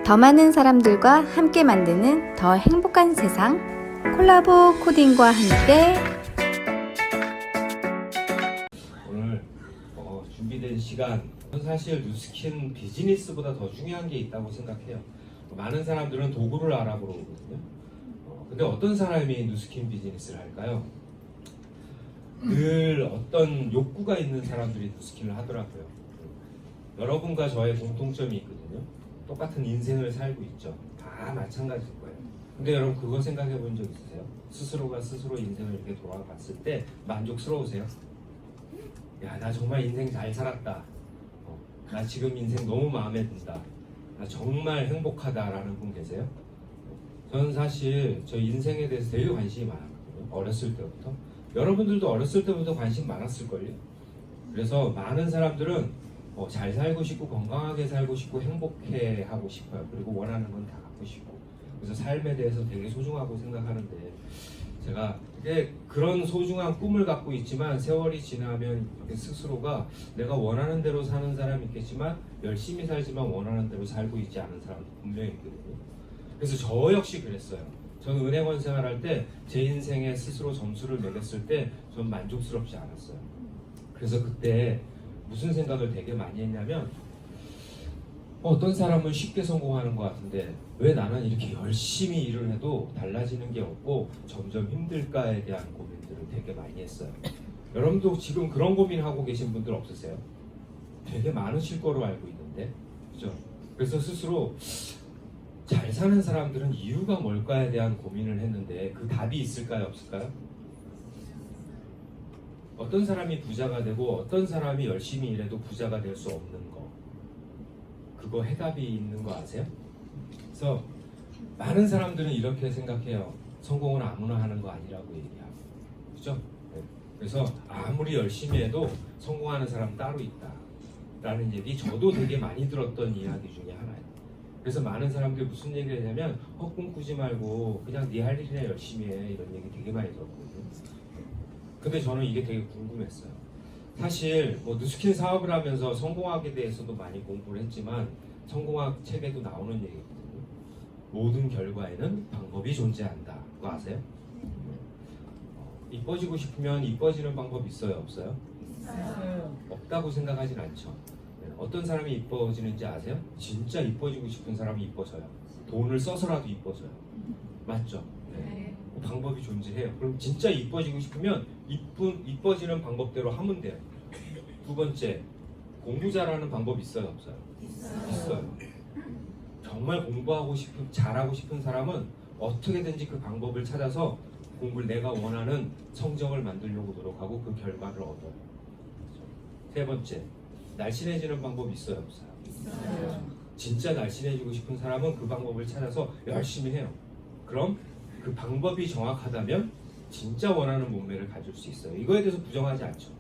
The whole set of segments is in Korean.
더 많은 사람들과 함께 만드는 더 행복한 세상, 콜라보 코딩과 함께 오늘 준비된 시간, 사실 뉴스킨 비즈니스보다 더 중요한 게 있다고 생각해요. 많은 사람들은 도구를 알아보러 오거든요. 근데 어떤 사람이 뉴스킨 비즈니스를 할까요? 늘 어떤 욕구가 있는 사람들이 뉴스킨을 하더라고요. 여러분과 저의 공통점이 있거든요. 똑같은 인생을 살고 있죠. 다 마찬가지일 거예요. 근데 여러분 그거 생각해 본 적 있으세요? 스스로가 스스로 인생을 이렇게 돌아봤을 때 만족스러우세요? 야, 나 정말 인생 잘 살았다. 나 지금 인생 너무 마음에 든다. 나 정말 행복하다라는 분 계세요? 저는 사실 저 인생에 대해서 되게 관심이 많았거든요. 어렸을 때부터. 여러분들도 어렸을 때부터 관심 많았을걸요. 그래서 많은 사람들은 잘 살고 싶고 건강하게 살고 싶고 행복해 하고 싶어요. 그리고 원하는 건 다 갖고 싶고. 그래서 삶에 대해서 되게 소중하고 생각하는데 제가 그런 소중한 꿈을 갖고 있지만 세월이 지나면 스스로가 내가 원하는 대로 사는 사람이 있겠지만 열심히 살지만 원하는 대로 살고 있지 않은 사람도 분명히 있거든요. 그래서 저 역시 그랬어요. 저는 은행원 생활할 때 제 인생에 스스로 점수를 매겼을 때 전 만족스럽지 않았어요. 그래서 그때 무슨 생각을 되게 많이 했냐면 어떤 사람은 쉽게 성공하는 것 같은데 왜 나는 이렇게 열심히 일을 해도 달라지는 게 없고 점점 힘들까에 대한 고민들을 되게 많이 했어요. 여러분도 지금 그런 고민하고 계신 분들 없으세요? 되게 많으실 거로 알고 있는데, 그죠? 그래서 스스로 잘 사는 사람들은 이유가 뭘까에 대한 고민을 했는데 그 답이 있을까요, 없을까요? 어떤 사람이 부자가 되고 어떤 사람이 열심히 일해도 부자가 될 수 없는 거, 그거 해답이 있는 거 아세요? 그래서 많은 사람들은 이렇게 생각해요. 성공은 아무나 하는 거 아니라고 얘기하고, 그죠? 그래서 아무리 열심히 해도 성공하는 사람 따로 있다 라는 얘기 저도 되게 많이 들었던 이야기 중에 하나예요. 그래서 많은 사람들이 무슨 얘기를 하냐면 꿈꾸지 말고 그냥 네 할 일이나 열심히 해, 이런 얘기 되게 많이 들었거든요. 근데 저는 이게 되게 궁금했어요. 사실 뉴스킨 사업을 하면서 성공학에 대해서도 많이 공부를 했지만 성공학 책에도 나오는 얘기거든요. 모든 결과에는 방법이 존재한다. 그거 아세요? 이뻐지고 싶으면 이뻐지는 방법 있어요, 없어요? 있어요. 없다고 생각하진 않죠. 어떤 사람이 이뻐지는지 아세요? 진짜 이뻐지고 싶은 사람이 이뻐져요. 돈을 써서라도 이뻐져요. 맞죠? 네. 방법이 존재해요. 그럼 진짜 이뻐지고 싶으면 이뻐지는 방법대로 하면 돼요. 두 번째, 공부 잘하는 방법 있어요, 없어요? 있어요. 정말 공부하고 싶은, 잘하고 싶은 사람은 어떻게든지 그 방법을 찾아서 공부를 내가 원하는 성적을 만들려고 노력하고 그 결과를 얻어요. 세 번째, 날씬해지는 방법 있어요, 없어요? 있어요. 진짜 날씬해지고 싶은 사람은 그 방법을 찾아서 열심히 해요. 그럼 그 방법이 정확하다면 진짜 원하는 몸매를 가질 수 있어요. 이거에 대해서 부정하지 않죠.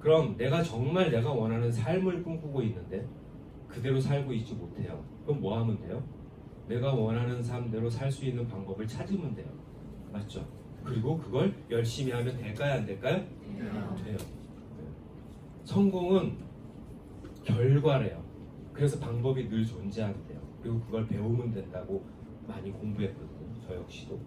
그럼 내가 정말 내가 원하는 삶을 꿈꾸고 있는데 그대로 살고 있지 못해요. 그럼 뭐 하면 돼요? 내가 원하는 삶대로 살 수 있는 방법을 찾으면 돼요. 맞죠? 그리고 그걸 열심히 하면 될까요, 안 될까요? 돼요. 성공은 결과래요. 그래서 방법이 늘 존재한대요. 그리고 그걸 배우면 된다고 많이 공부했거든요. 저 역시도.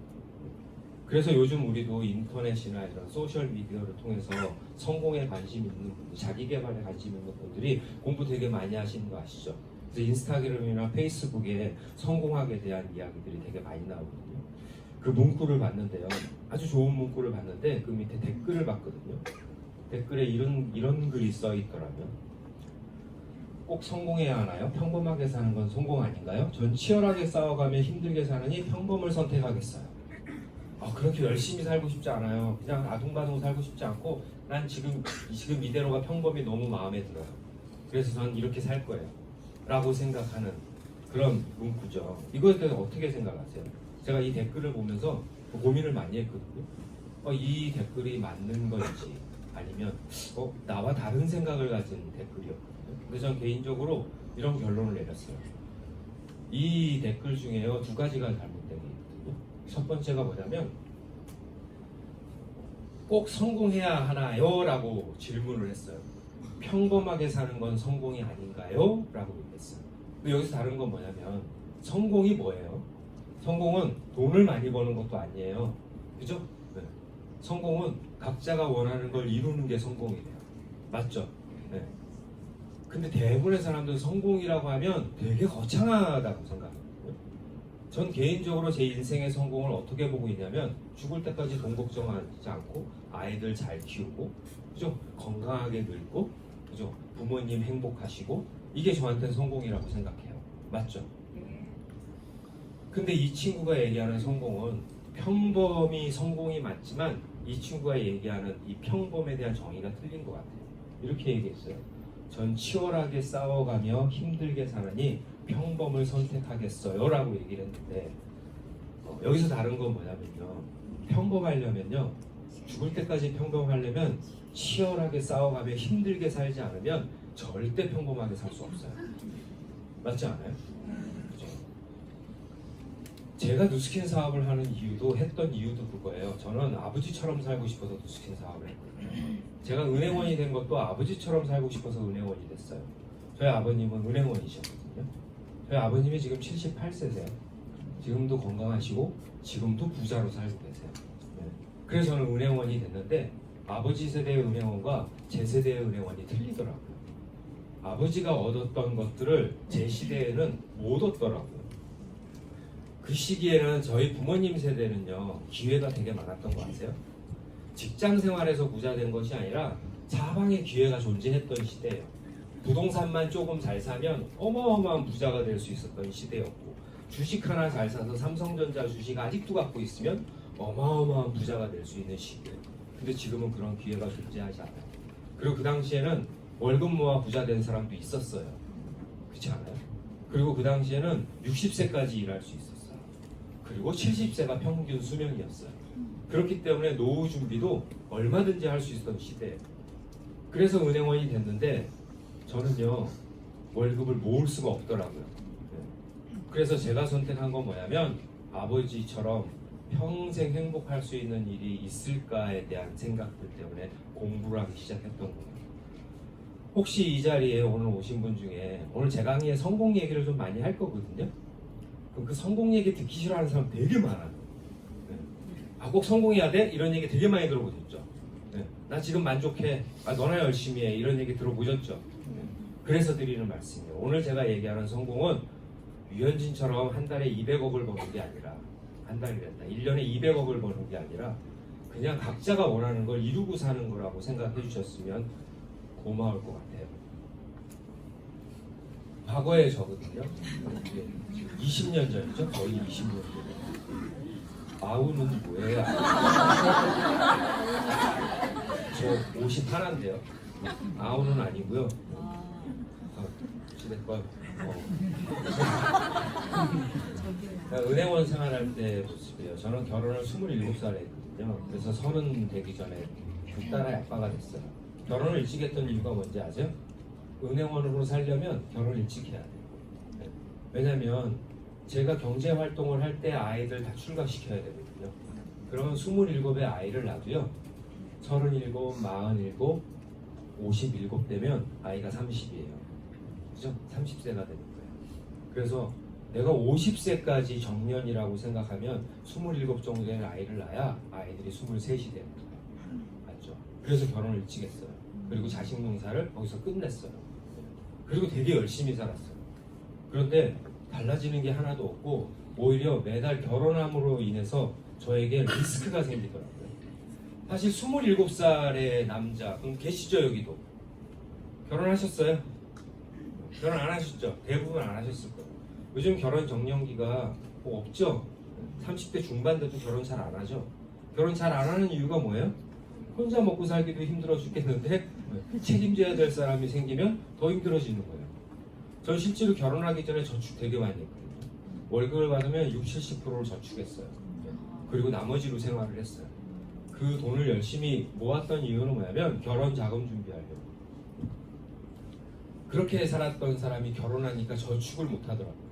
그래서 요즘 우리도 인터넷이나 이런 소셜 미디어를 통해서 성공에 관심 있는 분들, 자기 개발에 관심 있는 분들이 공부 되게 많이 하시는 거 아시죠? 그래서 인스타그램이나 페이스북에 성공학에 대한 이야기들이 되게 많이 나오거든요. 그 문구를 봤는데요. 아주 좋은 문구를 봤는데 그 밑에 댓글을 봤거든요. 댓글에 이런 글이 써 있더라고요. 꼭 성공해야 하나요? 평범하게 사는 건 성공 아닌가요? 전 치열하게 싸워가며 힘들게 사느니 평범을 선택하겠어요. 그렇게 열심히 살고 싶지 않아요. 그냥 아둥바둥 살고 싶지 않고 난 지금 이대로가 평범이 너무 마음에 들어요. 그래서 전 이렇게 살 거예요. 라고 생각하는 그런 문구죠. 이거에 대해서 어떻게 생각하세요? 제가 이 댓글을 보면서 고민을 많이 했거든요. 이 댓글이 맞는 건지 아니면 나와 다른 생각을 가진 댓글이었거든요. 근데 전 개인적으로 이런 결론을 내렸어요. 이 댓글 중에요, 두 가지가 잘못된 게 있거든요. 첫 번째가 뭐냐면 꼭 성공해야 하나요? 라고 질문을 했어요. 평범하게 사는 건 성공이 아닌가요? 라고 했어요. 근데 여기서 다른 건 뭐냐면 성공이 뭐예요? 성공은 돈을 많이 버는 것도 아니에요. 그죠? 네. 성공은 각자가 원하는 걸 이루는 게 성공이래요. 맞죠? 네. 근데 대부분의 사람들은 성공이라고 하면 되게 거창하다고 생각해요. 전 개인적으로 제 인생의 성공을 어떻게 보고 있냐면 죽을 때까지 돈 걱정하지 않고 아이들 잘 키우고 그죠? 건강하게 늙고 그죠? 부모님 행복하시고 이게 저한테는 성공이라고 생각해요. 맞죠? 근데 이 친구가 얘기하는 성공은 평범이 성공이 맞지만 이 친구가 얘기하는 이 평범에 대한 정의가 틀린 것 같아요. 이렇게 얘기했어요. 전 치열하게 싸워가며 힘들게 사느니 평범을 선택하겠어요 라고 얘기를 했는데 여기서 다른 건 뭐냐면요, 평범하려면요, 죽을 때까지 평범하려면 치열하게 싸워가며 힘들게 살지 않으면 절대 평범하게 살 수 없어요. 맞지 않아요? 그죠? 제가 누스킨 사업을 하는 이유도 했던 이유도 그거예요. 저는 아버지처럼 살고 싶어서 누스킨 사업을 했거든요. 제가 은행원이 된 것도 아버지처럼 살고 싶어서 은행원이 됐어요. 저희 아버님은 은행원이셨거든요. 저희 아버님이 지금 78세세요. 지금도 건강하시고 지금도 부자로 살고 계세요. 네. 그래서 저는 은행원이 됐는데 아버지 세대의 은행원과 제 세대의 은행원이 틀리더라고요. 아버지가 얻었던 것들을 제 시대에는 못 얻더라고요. 그 시기에는 저희 부모님 세대는요, 기회가 되게 많았던 거 아세요? 직장 생활에서 부자 된 것이 아니라 사방에 기회가 존재했던 시대예요. 부동산만 조금 잘 사면 어마어마한 부자가 될 수 있었던 시대였고, 주식 하나 잘 사서 삼성전자 주식 아직도 갖고 있으면 어마어마한 부자가 될 수 있는 시대예요. 근데 지금은 그런 기회가 존재하지 않아요. 그리고 그 당시에는 월급 모아 부자 된 사람도 있었어요. 그렇지 않아요? 그리고 그 당시에는 60세까지 일할 수 있었어요. 그리고 70세가 평균 수명이었어요. 그렇기 때문에 노후 준비도 얼마든지 할 수 있었던 시대예요. 그래서 은행원이 됐는데 저는요, 월급을 모을 수가 없더라고요. 그래서 제가 선택한 건 뭐냐면 아버지처럼 평생 행복할 수 있는 일이 있을까에 대한 생각들 때문에 공부를 하기 시작했던 거예요. 혹시 이 자리에 오늘 오신 분 중에 오늘 제 강의에 성공 얘기를 좀 많이 할 거거든요. 그럼 그 성공 얘기 듣기 싫어하는 사람 되게 많아요. 네. 아, 꼭 성공해야 돼? 이런 얘기 되게 많이 들어보셨죠? 네. 나 지금 만족해. 아, 너나 열심히 해. 이런 얘기 들어보셨죠? 네. 그래서 드리는 말씀이에요. 오늘 제가 얘기하는 성공은 유현진처럼 한 달에 200억을 버는 게 아니라, 한 달이랬다, 1년에 200억을 버는 게 아니라 그냥 각자가 원하는 걸 이루고 사는 거라고 생각해 주셨으면 고마울 것 같아요. 과거에 저거든요. 20년 전이죠. 거의 20년 전. 아우는 뭐예요? 저 51인데요. 아우는 아니고요. 어찌됐건 은행원 생활할 때 모습이에요. 저는 결혼을 27살에 했거든요. 그래서 30 되기 전에 두 딸의 아빠가 됐어요. 결혼을 일찍 했던 이유가 뭔지 아세요? 은행원으로 살려면 결혼을 일찍 해야 돼요. 네. 왜냐면 제가 경제 활동을 할 때 아이들 다 출가시켜야 되거든요. 그러면 27의 아이를 낳아도요, 37, 47, 57 되면 아이가 30이에요. 그죠? 30세가 되는 거예요. 그래서 내가 50세까지 정년이라고 생각하면 27 정도 되는 아이를 낳아야 아이들이 23이 되는 거예요. 맞죠? 그래서 결혼을 일찍 했어요. 그리고 자식 농사를 거기서 끝냈어요. 그리고 되게 열심히 살았어요. 그런데 달라지는 게 하나도 없고 오히려 매달 결혼함으로 인해서 저에게 리스크가 생기더라고요. 사실 27살의 남자, 그럼 계시죠 여기도? 결혼하셨어요? 결혼 안 하셨죠? 대부분 안 하셨을 거예요. 요즘 결혼 정년기가 뭐 없죠? 30대 중반 돼도 결혼 잘 안 하죠? 결혼 잘 안 하는 이유가 뭐예요? 혼자 먹고 살기도 힘들어 죽겠는데 책임져야 될 사람이 생기면 더 힘들어지는 거예요. 전 실제로 결혼하기 전에 저축 되게 많이 했거든요. 월급을 받으면 60-70%를 저축했어요. 그리고 나머지로 생활을 했어요. 그 돈을 열심히 모았던 이유는 뭐냐면 결혼 자금 준비하려고. 그렇게 살았던 사람이 결혼하니까 저축을 못 하더라고요.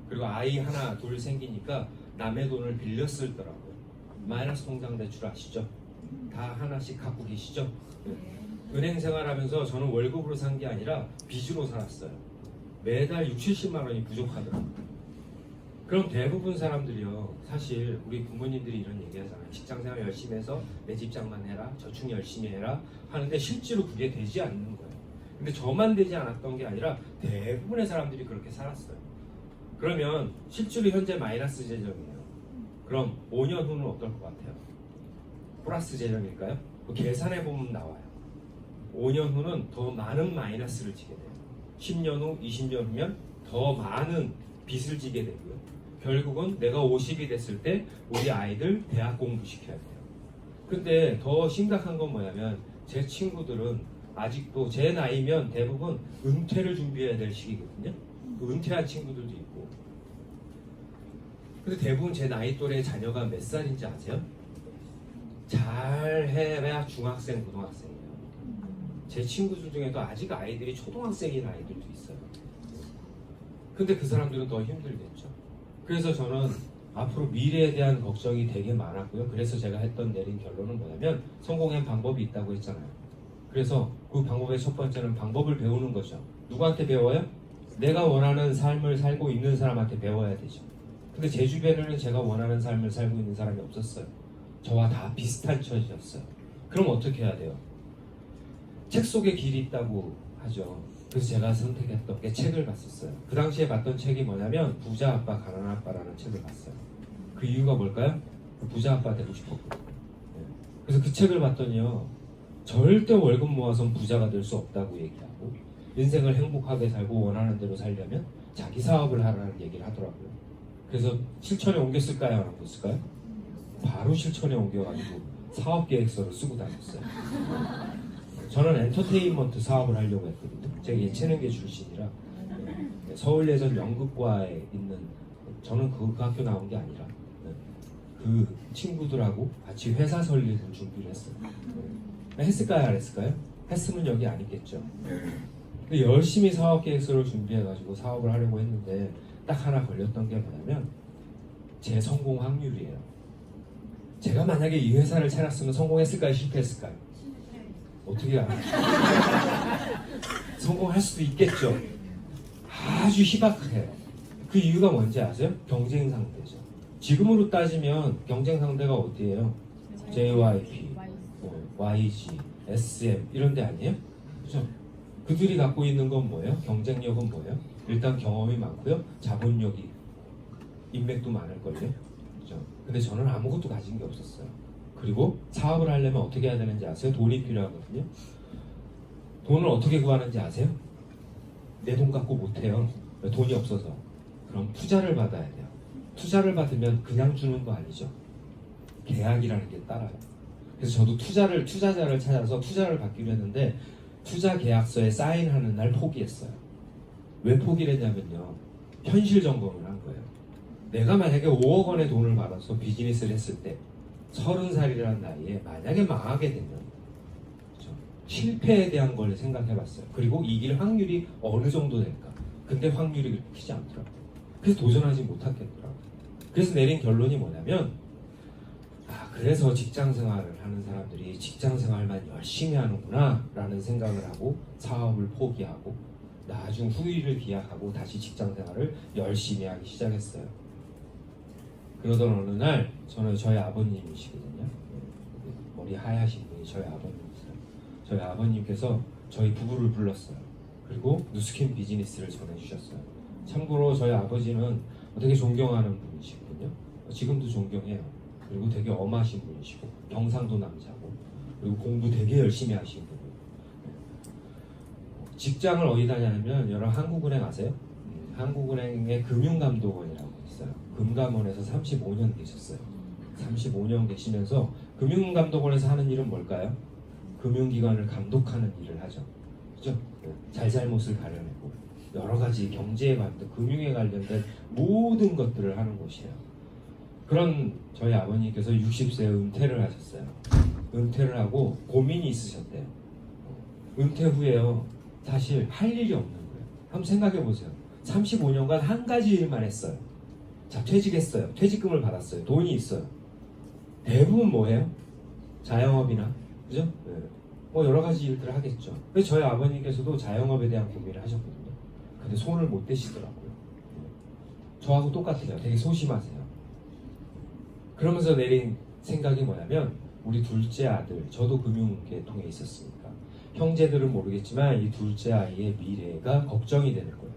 그리고 아이 하나 둘 생기니까 남의 돈을 빌려 쓰더라고요. 마이너스 통장 대출 아시죠? 다 하나씩 갖고 계시죠? 네. 은행 생활하면서 저는 월급으로 산 게 아니라 빚으로 살았어요. 매달 6, 70만 원이 부족하더라고요. 그럼 대부분 사람들이요, 사실 우리 부모님들이 이런 얘기하잖아요. 직장생활 열심히 해서 내 집장만 해라, 저축 열심히 해라 하는데 실제로 그게 되지 않는 거예요. 근데 저만 되지 않았던 게 아니라 대부분의 사람들이 그렇게 살았어요. 그러면 실제로 현재 마이너스 재정이에요. 그럼 5년 후는 어떨 것 같아요? 플러스 재정일까요? 계산해 보면 나와요. 5년 후는 더 많은 마이너스를 지게 돼요. 10년 후, 20년 후면 더 많은 빚을 지게 되고요. 결국은 내가 50이 됐을 때 우리 아이들 대학 공부시켜야 돼요. 근데 더 심각한 건 뭐냐면 제 친구들은 아직도 제 나이면 대부분 은퇴를 준비해야 될 시기거든요. 은퇴한 친구들도 있고. 근데 대부분 제 나이 또래 자녀가 몇 살인지 아세요? 잘 해야 중학생, 고등학생이에요. 제 친구들 중에도 아직 아이들이 초등학생인 아이들도 있어요. 근데 그 사람들은 더 힘들겠죠. 그래서 저는 앞으로 미래에 대한 걱정이 되게 많았고요. 그래서 제가 내린 결론은 뭐냐면 성공의 방법이 있다고 했잖아요. 그래서 그 방법의 첫 번째는 방법을 배우는 거죠. 누구한테 배워요? 내가 원하는 삶을 살고 있는 사람한테 배워야 되죠. 근데 제 주변에는 제가 원하는 삶을 살고 있는 사람이 없었어요. 저와 다 비슷한 처지였어요. 그럼 어떻게 해야 돼요? 책 속에 길이 있다고 하죠. 그래서 제가 선택했던 게 책을 봤었어요. 그 당시에 봤던 책이 뭐냐면 부자 아빠 가난한 아빠라는 책을 봤어요. 그 이유가 뭘까요? 부자 아빠 되고 싶었거든요. 그래서 그 책을 봤더니요, 절대 월급 모아선 부자가 될 수 없다고 얘기하고 인생을 행복하게 살고 원하는 대로 살려면 자기 사업을 하라는 얘기를 하더라고요. 그래서 실천에 옮겼을까요? 안 옮겼을까요? 바로 실천에 옮겨가지고 사업 계획서를 쓰고 다녔어요. 저는 엔터테인먼트 사업을 하려고 했거든요. 제가 예체능계 출신이라 서울예전 연극과에 있는, 저는 그 학교 나온 게 아니라 그 친구들하고 같이 회사 설립을 준비를 했어요. 했을까요? 안 했을까요? 했으면 여기 안 있겠죠. 근데 열심히 사업 계획서를 준비해가지고 사업을 하려고 했는데 딱 하나 걸렸던 게 뭐냐면 제 성공 확률이에요. 제가 만약에 이 회사를 차렸으면 성공했을까요? 실패했을까요? 어떻게 알아요? 성공할 수도 있겠죠. 아주 희박해요. 그 이유가 뭔지 아세요? 경쟁 상대죠. 지금으로 따지면 경쟁 상대가 어디예요? JYP, YG, SM 이런 데 아니에요? 그죠? 그들이 갖고 있는 건 뭐예요? 경쟁력은 뭐예요? 일단 경험이 많고요, 자본력이, 인맥도 많을걸요. 그죠? 근데 저는 아무것도 가진 게 없었어요. 그리고 사업을 하려면 어떻게 해야 되는지 아세요? 돈이 필요하거든요. 돈을 어떻게 구하는지 아세요? 내 돈 갖고 못해요. 돈이 없어서. 그럼 투자를 받아야 돼요. 투자를 받으면 그냥 주는 거 아니죠. 계약이라는 게 따라요. 그래서 저도 투자자를 찾아서 투자를 받기로 했는데 투자 계약서에 사인하는 날 포기했어요. 왜 포기를 했냐면요, 현실 점검을 한 거예요. 내가 만약에 5억 원의 돈을 받아서 비즈니스를 했을 때 30살이라는 나이에 만약에 망하게 되면, 그렇죠? 실패에 대한 걸 생각해봤어요. 그리고 이길 확률이 어느 정도 될까. 근데 확률이 그렇게 크지 않더라고요. 그래서 도전하지 못하겠더라고요. 그래서 내린 결론이 뭐냐면, 그래서 직장생활을 하는 사람들이 직장생활만 열심히 하는구나 라는 생각을 하고 사업을 포기하고 나중 후일을 기약하고 다시 직장생활을 열심히 하기 시작했어요. 그러던 어느 날 저희 아버님이시거든요. 머리 하얗신 분이 저희 아버님이세요. 저희 아버님께서 저희 부부를 불렀어요. 그리고 누스킨 비즈니스를 전해주셨어요. 참고로 저희 아버지는 되게 존경하는 분이시거든요. 지금도 존경해요. 그리고 되게 엄하신 분이시고 경상도 남자고 그리고 공부 되게 열심히 하신 분이에요. 직장을 어디다 하냐면 여러분 한국은행 아세요? 한국은행의 금융감독원이라고 있어요. 금감원에서 35년 계셨어요. 35년 계시면서 금융감독원에서 하는 일은 뭘까요? 금융기관을 감독하는 일을 하죠. 그죠? 잘잘못을 가려내고 여러 가지 경제에 관련된, 금융에 관련된 모든 것들을 하는 곳이에요. 그런 저희 아버님께서 60세에 은퇴를 하셨어요. 은퇴를 하고 고민이 있으셨대요. 은퇴 후에요, 사실 할 일이 없는 거예요. 한번 생각해 보세요. 35년간 한 가지 일만 했어요. 자, 퇴직했어요. 퇴직금을 받았어요. 돈이 있어요. 대부분 뭐예요? 자영업이나, 그죠? 네. 여러 가지 일들을 하겠죠. 그래서 저희 아버님께서도 자영업에 대한 고민을 하셨거든요. 근데 손을 못 대시더라고요. 저하고 똑같아요. 되게 소심하세요. 그러면서 내린 생각이 뭐냐면 우리 둘째 아들, 저도 금융계통에 있었으니까 형제들은 모르겠지만 이 둘째 아이의 미래가 걱정이 되는 거예요.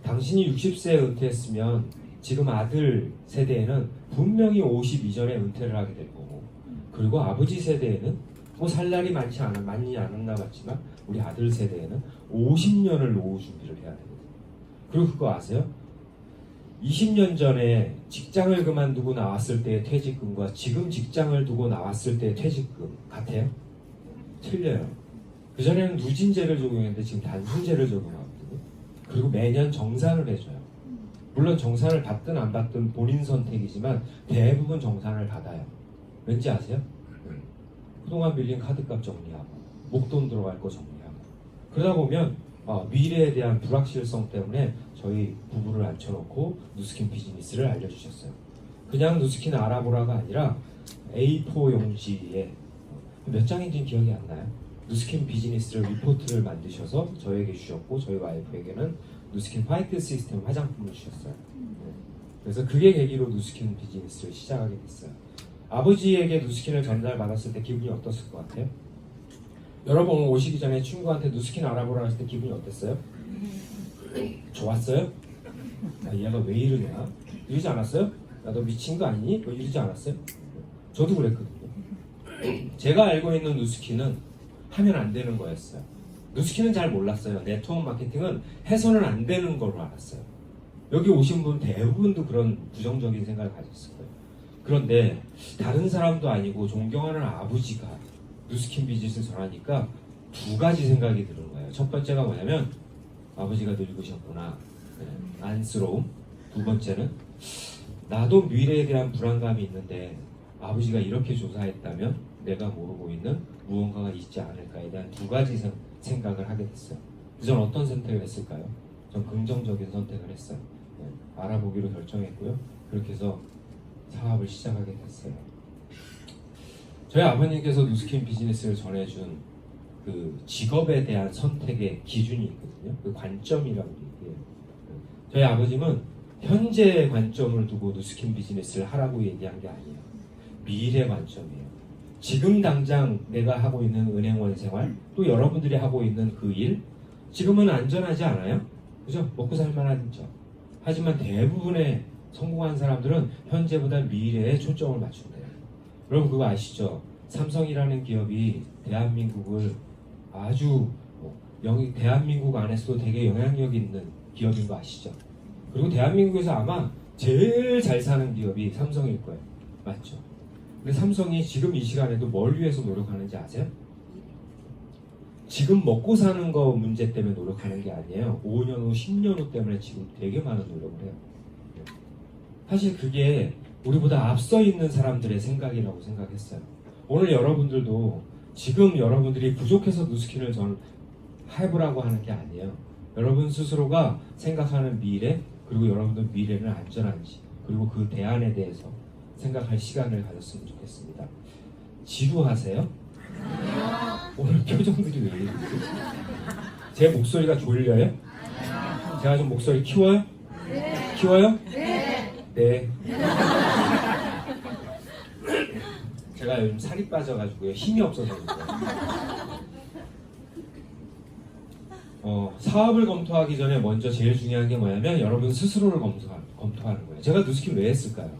당신이 60세에 은퇴했으면 지금 아들 세대에는 분명히 50 이전에 은퇴를 하게 될 거고, 그리고 아버지 세대에는 뭐 살 날이 많지 않았나 봤지만 우리 아들 세대에는 50년을 노후 준비를 해야 되거든요. 그리고 그거 아세요? 20년 전에 직장을 그만두고 나왔을 때의 퇴직금과 지금 직장을 두고 나왔을 때의 퇴직금 같아요? 틀려요. 그전에는 누진제를 적용했는데 지금 단순제를 적용하거든요. 그리고 매년 정산을 해줘요. 물론 정산을 받든 안 받든 본인 선택이지만 대부분 정산을 받아요. 왠지 아세요? 그동안 빌린 카드값 정리하고 목돈 들어갈 거 정리하고 그러다 보면 미래에 대한 불확실성 때문에 저희 부부를 앉혀놓고 누스킨 비즈니스를 알려주셨어요. 그냥 누스킨 알아보라가 아니라 A4 용지에 몇 장인지는 기억이 안 나요. 누스킨 비즈니스를 리포트를 만드셔서 저에게 주셨고 저희 와이프에게는 누스킨 화이트 시스템 화장품을 주셨어요. 그래서 그게 계기로 누스킨 비즈니스를 시작하게 됐어요. 아버지에게 누스킨을 전달받았을 때 기분이 어땠을 것 같아요? 여러분 오늘 오시기 전에 친구한테 누스킨 알아보라 했을 때 기분이 어땠어요? 좋았어요? 얘가 왜 이러냐? 이러지 않았어요? 야, 너 미친 거 아니니? 뭐 이러지 않았어요? 저도 그랬거든요. 제가 알고 있는 누스킨은 하면 안 되는 거였어요. 누스킨은 잘 몰랐어요. 네트워크 마케팅은 해서는 안 되는 걸로 알았어요. 여기 오신 분 대부분도 그런 부정적인 생각을 가졌을 거예요. 그런데 다른 사람도 아니고 존경하는 아버지가 누스킨 비즈니스를 전하니까 두 가지 생각이 드는 거예요. 첫 번째가 뭐냐면 아버지가 늙으셨구나, 안쓰러움. 두 번째는 나도 미래에 대한 불안감이 있는데 아버지가 이렇게 조사했다면 내가 모르고 있는 무언가가 있지 않을까에 대한 두 가지 생각을 하게 됐어요. 전 어떤 선택을 했을까요? 전 긍정적인 선택을 했어요. 알아보기로 결정했고요. 그렇게 해서 사업을 시작하게 됐어요. 저희 아버님께서 누스킨 비즈니스를 전해준 그 직업에 대한 선택의 기준이 있거든요. 그 관점이라고 얘기해요. 저희 아버님은 현재 관점을 두고 누스킨 비즈니스를 하라고 얘기한 게 아니에요. 미래 관점이에요. 지금 당장 내가 하고 있는 은행원 생활, 또 여러분들이 하고 있는 그 일, 지금은 안전하지 않아요? 그죠? 먹고 살만하죠. 하지만 대부분의 성공한 사람들은 현재보다 미래에 초점을 맞춘대요. 여러분 그거 아시죠? 삼성이라는 기업이 대한민국을 아주 대한민국 안에서도 되게 영향력 있는 기업인 거 아시죠? 그리고 대한민국에서 아마 제일 잘 사는 기업이 삼성일 거예요. 맞죠? 근데 삼성이 지금 이 시간에도 뭘 위해서 노력하는지 아세요? 지금 먹고 사는 거 문제 때문에 노력하는 게 아니에요. 5년 후, 10년 후 때문에 지금 되게 많은 노력을 해요. 사실 그게 우리보다 앞서 있는 사람들의 생각이라고 생각했어요. 오늘 여러분들도 지금 여러분들이 부족해서 누스킨을 해보라고 하는 게 아니에요. 여러분 스스로가 생각하는 미래, 그리고 여러분들 미래는 안전한지, 그리고 그 대안에 대해서 생각할 시간을 가졌으면 좋겠습니다. 지루하세요? 오늘 표정들이 왜 이러세요? 제 목소리가 졸려요? 제가 좀 목소리 키워요? 키워요? 네. 제가 요즘 살이 빠져가지고요. 힘이 없어서 그래요. 사업을 검토하기 전에 먼저 제일 중요한 게 뭐냐면 여러분 스스로를 검토하는 거예요. 제가 누스킨 왜 했을까요?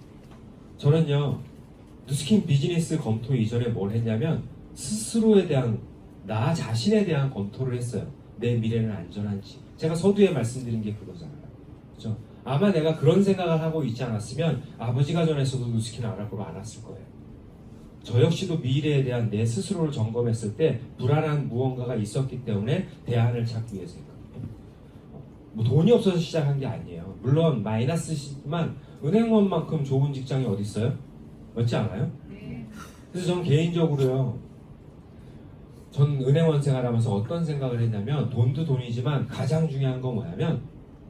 저는요, 누스킨 비즈니스 검토 이전에 뭘 했냐면 스스로에 대한, 나 자신에 대한 검토를 했어요. 내 미래는 안전한지. 제가 서두에 말씀드린 게 그거잖아요. 그렇죠? 아마 내가 그런 생각을 하고 있지 않았으면 아버지가 전에서도 누스킨을 알아보러 안 왔을 거예요. 저 역시도 미래에 대한 내 스스로를 점검했을 때 불안한 무언가가 있었기 때문에 대안을 찾기 위해서 했거든요. 뭐 돈이 없어서 시작한 게 아니에요. 물론 마이너스지만 은행원만큼 좋은 직장이 어디 있어요? 맞지 않아요? 그래서 저는 개인적으로요, 전 은행원 생활하면서 어떤 생각을 했냐면 돈도 돈이지만 가장 중요한 건 뭐냐면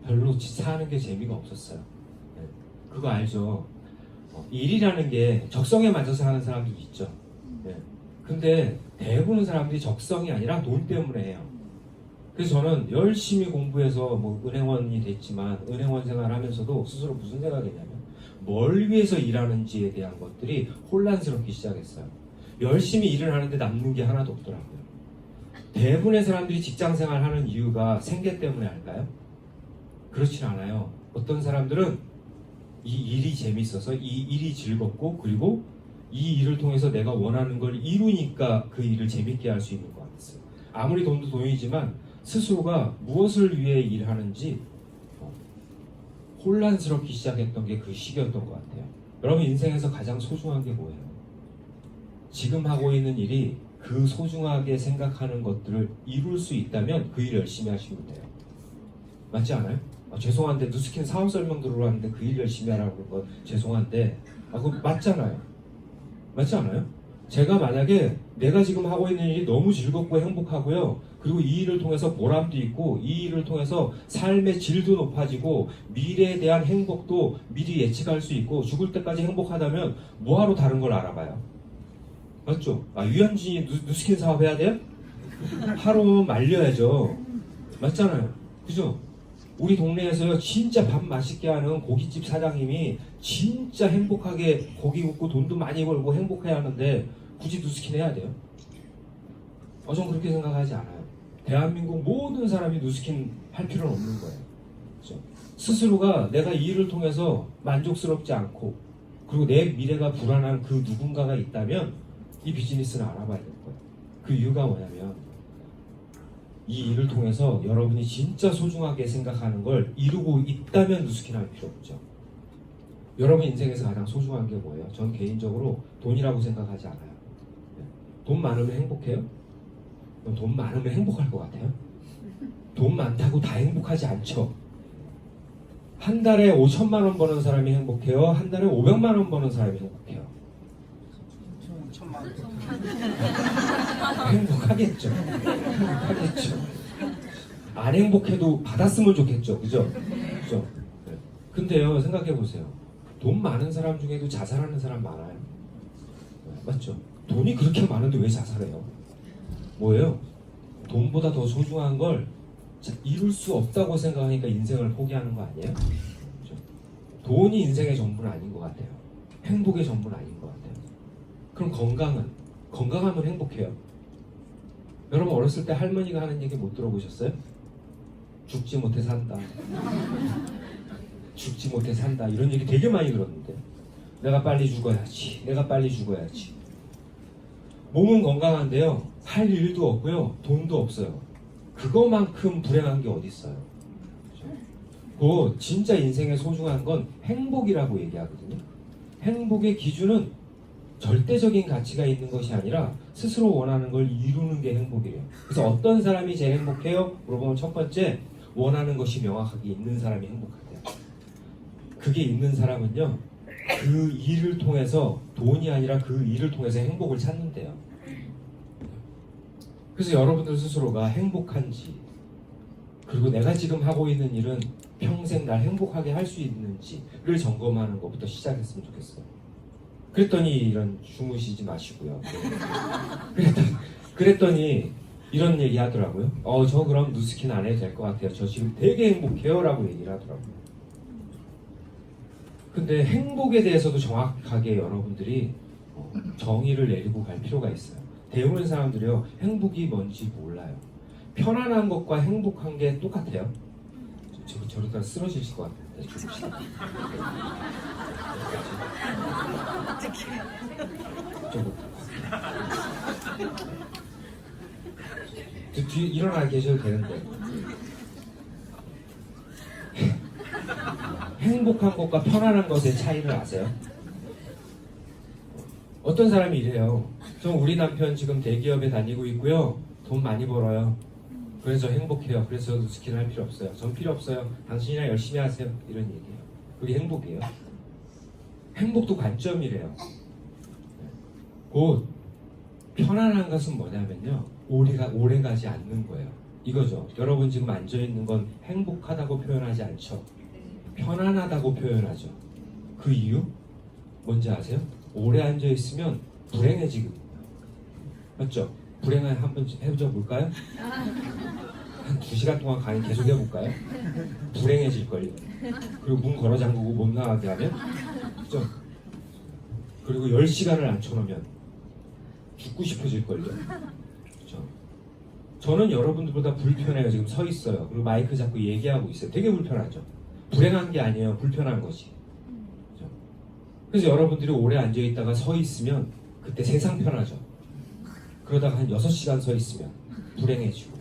별로 사는 게 재미가 없었어요. 그거 알죠? 일이라는 게 적성에 맞춰서 하는 사람들도 있죠. 근데 대부분 사람들이 적성이 아니라 돈 때문에 해요. 그래서 저는 열심히 공부해서 뭐 은행원이 됐지만 은행원 생활하면서도 스스로 무슨 생각이냐면 뭘 위해서 일하는지에 대한 것들이 혼란스럽기 시작했어요. 열심히 일을 하는데 남는 게 하나도 없더라고요. 대부분의 사람들이 직장 생활하는 이유가 생계 때문에 할까요? 그렇진 않아요. 어떤 사람들은 이 일이 재밌어서 이 일이 즐겁고 그리고 이 일을 통해서 내가 원하는 걸 이루니까 그 일을 재밌게 할 수 있는 것 같았어요. 아무리 돈도 돈이지만 스스로가 무엇을 위해 일하는지 혼란스럽기 시작했던 게 그 시기였던 것 같아요. 여러분 인생에서 가장 소중한 게 뭐예요? 지금 하고 있는 일이 그 소중하게 생각하는 것들을 이룰 수 있다면 그 일 열심히 하시면 돼요. 맞지 않아요? 죄송한데 누스킨 사업 설명 들어왔는데 그 일 열심히 하라고 그런 건 죄송한데 그거 맞잖아요. 맞지 않아요? 제가 만약에 내가 지금 하고 있는 일이 너무 즐겁고 행복하고요. 그리고 이 일을 통해서 보람도 있고 이 일을 통해서 삶의 질도 높아지고 미래에 대한 행복도 미리 예측할 수 있고 죽을 때까지 행복하다면 뭐하러 다른 걸 알아봐요? 맞죠? 유현진이 누스킨 사업 해야 돼요? 하루 말려야죠. 맞잖아요. 그죠? 우리 동네에서요 진짜 밥 맛있게 하는 고깃집 사장님이 진짜 행복하게 고기 굽고 돈도 많이 벌고 행복해야 하는데 굳이 누스킨 해야 돼요? 전 그렇게 생각하지 않아요. 대한민국 모든 사람이 누스킨 할 필요는 없는 거예요. 그렇죠? 스스로가 내가 이 일을 통해서 만족스럽지 않고 그리고 내 미래가 불안한 그 누군가가 있다면 이 비즈니스는 알아봐야 될 거예요. 그 이유가 뭐냐면 이 일을 통해서 여러분이 진짜 소중하게 생각하는 걸 이루고 있다면 누스킨 할 필요 없죠. 여러분 인생에서 가장 소중한 게 뭐예요? 전 개인적으로 돈이라고 생각하지 않아요. 돈 많으면 행복해요? 돈 많으면 행복할 것 같아요? 돈 많다고 다 행복하지 않죠. 한 달에 5천만 원 버는 사람이 행복해요? 한 달에 500만 원 버는 사람이 행복해요? 5천만 원. 행복하겠죠. 행복하겠죠. 안 행복해도 받았으면 좋겠죠. 그죠? 그죠? 네. 근데요, 생각해 보세요. 돈 많은 사람 중에도 자살하는 사람 많아요. 네, 맞죠? 돈이 그렇게 많은데 왜 자살해요? 뭐예요? 돈보다 더 소중한 걸 이룰 수 없다고 생각하니까 인생을 포기하는 거 아니에요? 그죠? 돈이 인생의 전부는 아닌 것 같아요. 행복의 전부는 아닌 것 같아요. 그럼 건강하면 행복해요. 여러분 어렸을 때 할머니가 하는 얘기 못 들어보셨어요? 죽지 못해 산다. 죽지 못해 산다. 이런 얘기 되게 많이 들었는데 내가 빨리 죽어야지. 내가 빨리 죽어야지. 몸은 건강한데요. 할 일도 없고요. 돈도 없어요. 그거만큼 불행한 게 어디 있어요? 그 진짜 인생의 소중한 건 행복이라고 얘기하거든요. 행복의 기준은 절대적인 가치가 있는 것이 아니라 스스로 원하는 걸 이루는 게 행복이래요. 그래서 어떤 사람이 제일 행복해요? 물어보면 첫 번째, 원하는 것이 명확하게 있는 사람이 행복하대요. 그게 있는 사람은요, 그 일을 통해서 돈이 아니라 그 일을 통해서 행복을 찾는데요. 그래서 여러분들 스스로가 행복한지, 그리고 내가 지금 하고 있는 일은 평생 날 행복하게 할 수 있는지를 점검하는 것부터 시작했으면 좋겠어요. 그랬더니 이런 주무시지 마시고요. 그랬더니 이런 얘기 하더라고요. 저 그럼 누스킨 안 해도 될 것 같아요. 저 지금 되게 행복해요. 라고 얘기를 하더라고요. 근데 행복에 대해서도 정확하게 여러분들이 정의를 내리고 갈 필요가 있어요. 대부분 사람들이요, 행복이 뭔지 몰라요. 편안한 것과 행복한 게 똑같아요. 저러다 쓰러지실 것 같은데 죽읍시다. 뒤에 일어나 계셔도 되는데 행복한 것과 편안한 것의 차이를 아세요? 어떤 사람이 이래요. 우리 남편 지금 대기업에 다니고 있고요. 돈 많이 벌어요. 그래서 행복해요. 그래서 누스킨 할 필요 없어요. 전 필요 없어요. 당신이랑 열심히 하세요. 이런 얘기예요. 그게 행복이에요. 행복도 관점이래요. 곧 편안한 것은 뭐냐면요, 오래 가지 않는 거예요. 이거죠. 여러분 지금 앉아 있는 건 행복하다고 표현하지 않죠. 편안하다고 표현하죠. 그 이유 뭔지 아세요? 오래 앉아 있으면 불행해지거든요. 맞죠? 불행한 한번 해줘 볼까요? 한 2시간 동안 강의 계속 해볼까요? 불행해질걸요. 그리고 문 걸어 잠그고 못 나가게 하면, 그죠? 그리고 10시간을 앉혀놓으면 죽고 싶어질걸요. 그죠? 저는 여러분들보다 불편해요. 지금 서 있어요. 그리고 마이크 잡고 얘기하고 있어요. 되게 불편하죠. 불행한 게 아니에요. 불편한 거지. 그죠? 그래서 여러분들이 오래 앉아있다가 서 있으면 그때 세상 편하죠. 그러다가 한 6시간 서 있으면 불행해지고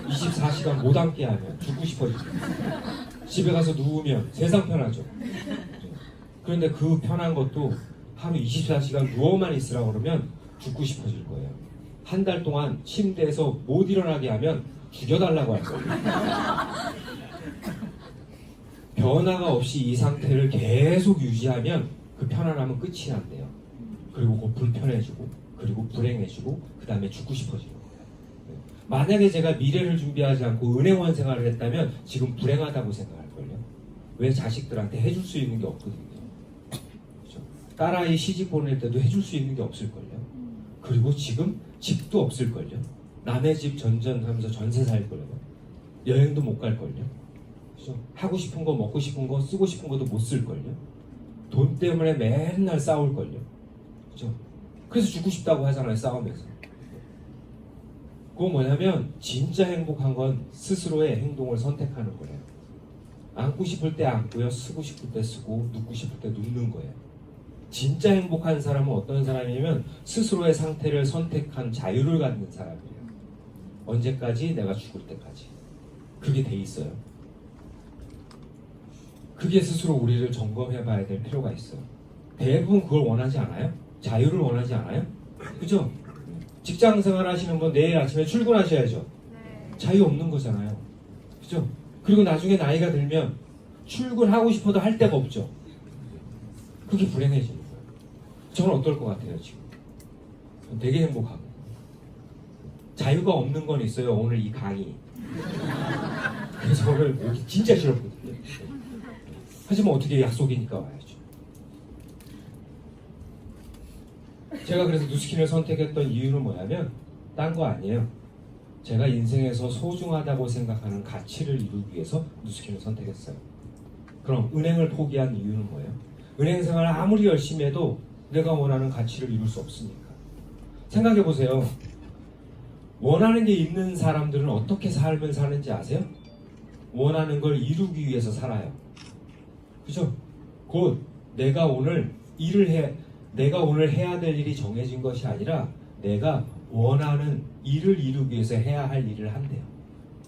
24시간 못 앉게 하면 죽고 싶어지고 집에 가서 누우면 세상 편하죠. 그런데 그 편한 것도 하루 24시간 누워만 있으라고 그러면 죽고 싶어질 거예요. 한 달 동안 침대에서 못 일어나게 하면 죽여달라고 할 거예요. 변화가 없이 이 상태를 계속 유지하면 그 편안함은 끝이 난대요. 그리고 곧 불편해지고 그리고 불행해지고 그 다음에 죽고 싶어지는 거예요. 만약에 제가 미래를 준비하지 않고 은행원 생활을 했다면 지금 불행하다고 생각할걸요. 왜? 자식들한테 해줄 수 있는 게 없거든요. 그렇죠? 딸아이 시집 보낼 때도 해줄 수 있는 게 없을걸요. 그리고 지금 집도 없을걸요. 남의 집 전전하면서 전세 살걸요. 여행도 못 갈걸요. 그렇죠? 하고 싶은 거 먹고 싶은 거 쓰고 싶은 것도 못 쓸걸요. 돈 때문에 맨날 싸울걸요. 그렇죠? 그래서 죽고 싶다고 하잖아요. 싸우면서. 그건 뭐냐면 진짜 행복한 건 스스로의 행동을 선택하는 거예요. 안고 싶을 때 안고요. 쓰고 싶을 때 쓰고 눕고 싶을 때 눕는 거예요. 진짜 행복한 사람은 어떤 사람이냐면 스스로의 상태를 선택한 자유를 갖는 사람이에요. 언제까지? 내가 죽을 때까지. 그게 돼 있어요. 그게 스스로 우리를 점검해 봐야 될 필요가 있어요. 대부분 그걸 원하지 않아요? 자유를 원하지 않아요? 그죠? 직장 생활 하시는 분 내일 아침에 출근하셔야죠. 자유 없는 거잖아요. 그죠? 그리고 나중에 나이가 들면 출근하고 싶어도 할 데가 없죠. 그게 불행해지는 거예요. 저는 어떨 것 같아요, 지금? 전 되게 행복하고. 자유가 없는 건 있어요, 오늘 이 강의. 그래서 오늘 오기 진짜 싫었거든요. 하지만 어떻게 약속이니까 와야죠. 제가 그래서 누스킨을 선택했던 이유는 뭐냐면 딴 거 아니에요. 제가 인생에서 소중하다고 생각하는 가치를 이루기 위해서 누스킨을 선택했어요. 그럼 은행을 포기한 이유는 뭐예요? 은행 생활을 아무리 열심히 해도 내가 원하는 가치를 이룰 수 없으니까. 생각해 보세요. 원하는 게 있는 사람들은 어떻게 삶을 사는지 아세요? 원하는 걸 이루기 위해서 살아요. 그죠? 곧 내가 오늘 해야 될 일이 정해진 것이 아니라 내가 원하는 일을 이루기 위해서 해야 할 일을 한대요.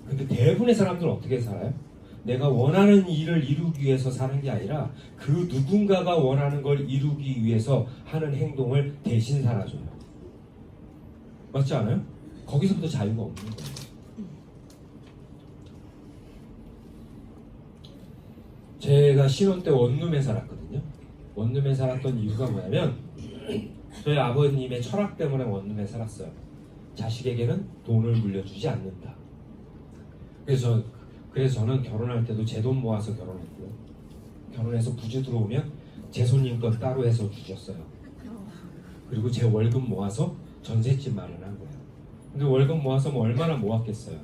근데 대부분의 사람들은 어떻게 살아요? 내가 원하는 일을 이루기 위해서 사는 게 아니라 그 누군가가 원하는 걸 이루기 위해서 하는 행동을 대신 살아줘요. 맞지 않아요? 거기서부터 자유가 없는 거예요. 제가 신혼 때 원룸에 살았거든요. 원룸에 살았던 이유가 뭐냐면 저희 아버님의 철학 때문에 원룸에 살았어요. 자식에게는 돈을 물려주지 않는다. 그래서 저는 결혼할 때도 제 돈 모아서 결혼했고요. 결혼해서 부주 들어오면 제 손님 건 따로 해서 주셨어요. 그리고 제 월급 모아서 전셋집 마련한 거예요. 근데 월급 모아서 뭐 얼마나 모았겠어요.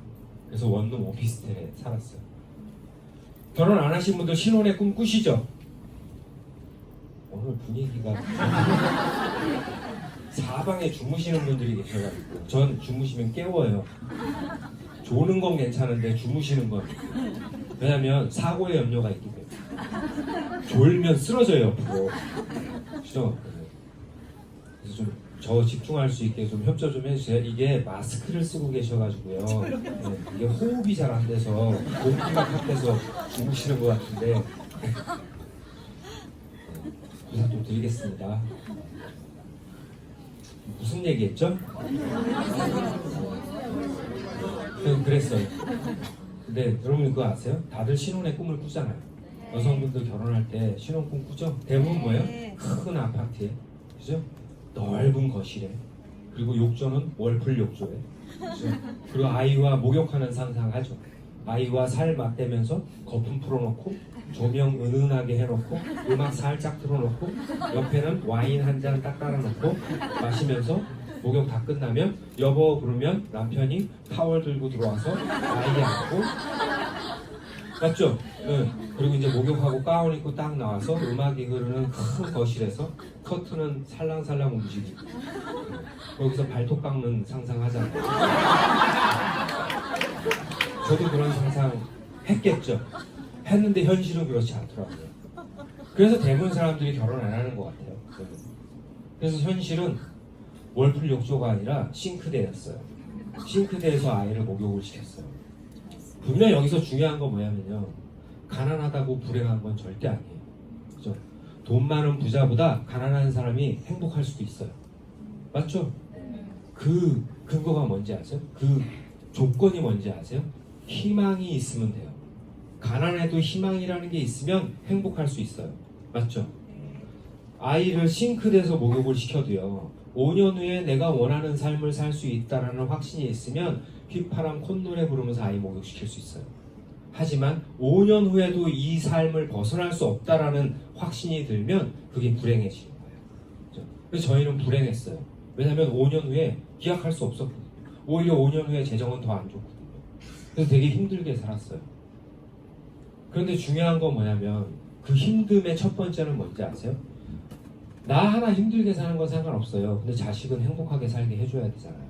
그래서 원룸 오피스텔에 살았어요. 결혼 안 하신 분들 신혼의 꿈 꾸시죠? 오늘 분위기가 사방에 주무시는 분들이 계셔가지고 전 주무시면 깨워요. 조는 건 괜찮은데 주무시는 건 왜냐면 사고의 염려가 있기 때문에 졸면 쓰러져요 옆으로. 그죠? 그래서 좀 저 집중할 수 있게 좀 협조 좀 해주세요. 이게 마스크를 쓰고 계셔가지고요. 네, 이게 호흡이 잘 안 돼서 공기가 탁해서 주무시는 것 같은데 부탁 좀 드리겠습니다. 무슨 얘기했죠? 그랬어요. 근데 여러분 그거 아세요? 다들 신혼의 꿈을 꾸잖아요. 여성분들 결혼할 때 신혼꿈 꾸죠? 대부분 뭐예요? 큰 아파트에, 그죠? 넓은 거실에, 그리고 욕조는 월풀 욕조에, 그죠? 그리고 아이와 목욕하는 상상하죠. 아이와 살 맞대면서 거품 풀어놓고 조명 은은하게 해놓고 음악 살짝 틀어놓고 옆에는 와인 한 잔 딱 따라놓고 마시면서 목욕 다 끝나면 여보 부르면 남편이 타월 들고 들어와서 아이 안고 맞죠? 응. 그리고 이제 목욕하고 가운 입고 딱 나와서 음악이 흐르는 큰 거실에서 커튼은 살랑살랑 움직이고 거기서 발톱 깎는 상상하잖아요. 저도 그런 상상 했겠죠. 했는데 현실은 그렇지 않더라고요. 그래서 대부분 사람들이 결혼 안 하는 것 같아요. 그래서 현실은 월풀 욕조가 아니라 싱크대였어요. 싱크대에서 아이를 목욕을 시켰어요. 분명 여기서 중요한 건 뭐냐면요. 가난하다고 불행한 건 절대 아니에요. 그죠? 돈 많은 부자보다 가난한 사람이 행복할 수도 있어요. 맞죠? 그 근거가 뭔지 아세요? 그 조건이 뭔지 아세요? 희망이 있으면 돼요. 가난해도 희망이라는 게 있으면 행복할 수 있어요. 맞죠? 아이를 싱크대에서 목욕을 시켜도요. 5년 후에 내가 원하는 삶을 살 수 있다는 확신이 있으면 휘파람 콧노래 부르면서 아이 목욕시킬 수 있어요. 하지만 5년 후에도 이 삶을 벗어날 수 없다라는 확신이 들면 그게 불행해지는 거예요. 그렇죠? 그래서 저희는 불행했어요. 왜냐하면 5년 후에 기약할 수 없었거든요. 오히려 5년 후에 재정은 더 안 좋거든요. 그래서 되게 힘들게 살았어요. 그런데 중요한 건 뭐냐면 그 힘듦의 첫 번째는 뭔지 아세요? 나 하나 힘들게 사는 건 상관없어요. 근데 자식은 행복하게 살게 해줘야 되잖아요.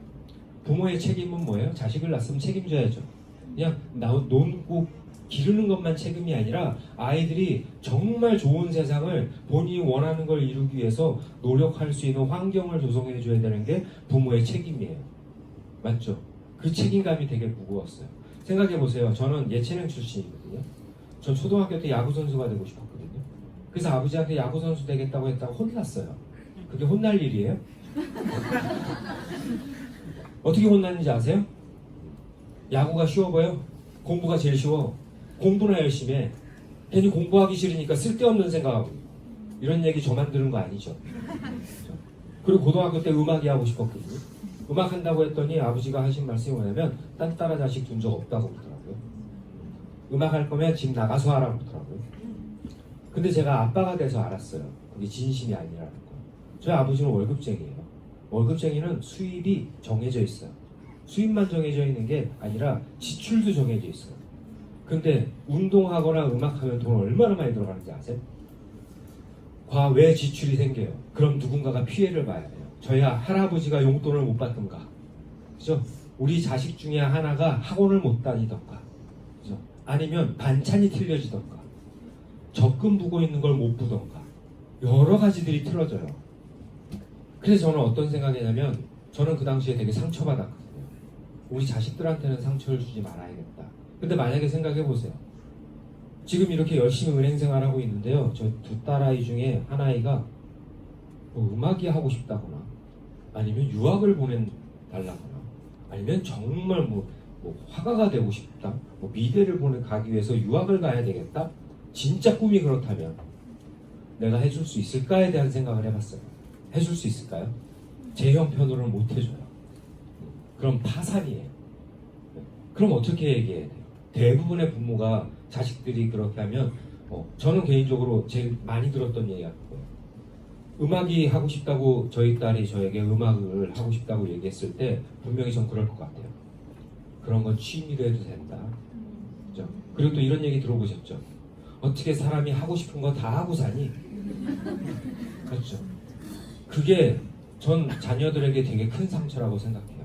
부모의 책임은 뭐예요? 자식을 낳았으면 책임져야죠. 그냥 놀고 기르는 것만 책임이 아니라 아이들이 정말 좋은 세상을 본인이 원하는 걸 이루기 위해서 노력할 수 있는 환경을 조성해 줘야 되는 게 부모의 책임이에요. 맞죠? 그 책임감이 되게 무거웠어요. 생각해 보세요. 저는 예체능 출신이거든요. 전 초등학교 때 야구 선수가 되고 싶었거든요. 그래서 아버지한테 야구 선수 되겠다고 했다고 혼났어요. 그게 혼날 일이에요? 어떻게 혼났는지 아세요? 야구가 쉬워 보여? 공부가 제일 쉬워. 공부나 열심히 해. 괜히 공부하기 싫으니까 쓸데없는 생각하고. 이런 얘기 저만 들은 거 아니죠? 그리고 고등학교 때 음악이 하고 싶었거든요. 음악 한다고 했더니 아버지가 하신 말씀이 뭐냐면 딴 따라 자식 둔 적 없다고 그러더라고요. 음악 할 거면 집 나가서 하라고 그러더라고요. 근데 제가 아빠가 돼서 알았어요. 그게 진심이 아니라는 거. 저희 아버지는 월급쟁이에요. 월급쟁이는 수입이 정해져 있어요. 수입만 정해져 있는 게 아니라 지출도 정해져 있어요. 근데 운동하거나 음악하면 돈 얼마나 많이 들어가는지 아세요? 과외 지출이 생겨요. 그럼 누군가가 피해를 봐야 돼요. 저희 할아버지가 용돈을 못 받던가, 그죠? 우리 자식 중에 하나가 학원을 못 다니던가, 그죠? 아니면 반찬이 틀려지던가, 적금 부고 있는 걸 못 부던가, 여러 가지들이 틀어져요. 그래서 저는 어떤 생각이냐면, 저는 그 당시에 되게 상처받았거든요. 우리 자식들한테는 상처를 주지 말아야겠다. 근데 만약에 생각해 보세요. 지금 이렇게 열심히 은행 생활하고 있는데요. 저 두 딸아이 중에 한 아이가 뭐 음악이 하고 싶다거나, 아니면 유학을 보내달라거나, 아니면 정말 뭐 화가가 되고 싶다, 뭐 미대를 가기 위해서 유학을 가야 되겠다. 진짜 꿈이 그렇다면 내가 해줄 수 있을까에 대한 생각을 해봤어요. 해줄 수 있을까요? 제 형편으로는 못 해줘요. 그럼 파산이에요. 그럼 어떻게 얘기해야 돼요? 대부분의 부모가 자식들이 그렇게 하면 저는 개인적으로 제일 많이 들었던 얘기가 그거예요. 음악이 하고 싶다고 저희 딸이 저에게 음악을 하고 싶다고 얘기했을 때 분명히 전 그럴 것 같아요. 그런 건 취미로 해도 된다. 그죠? 그리고 또 이런 얘기 들어보셨죠? 어떻게 사람이 하고 싶은 거 다 하고 사니? 그렇죠? 그게 전 자녀들에게 되게 큰 상처라고 생각해요.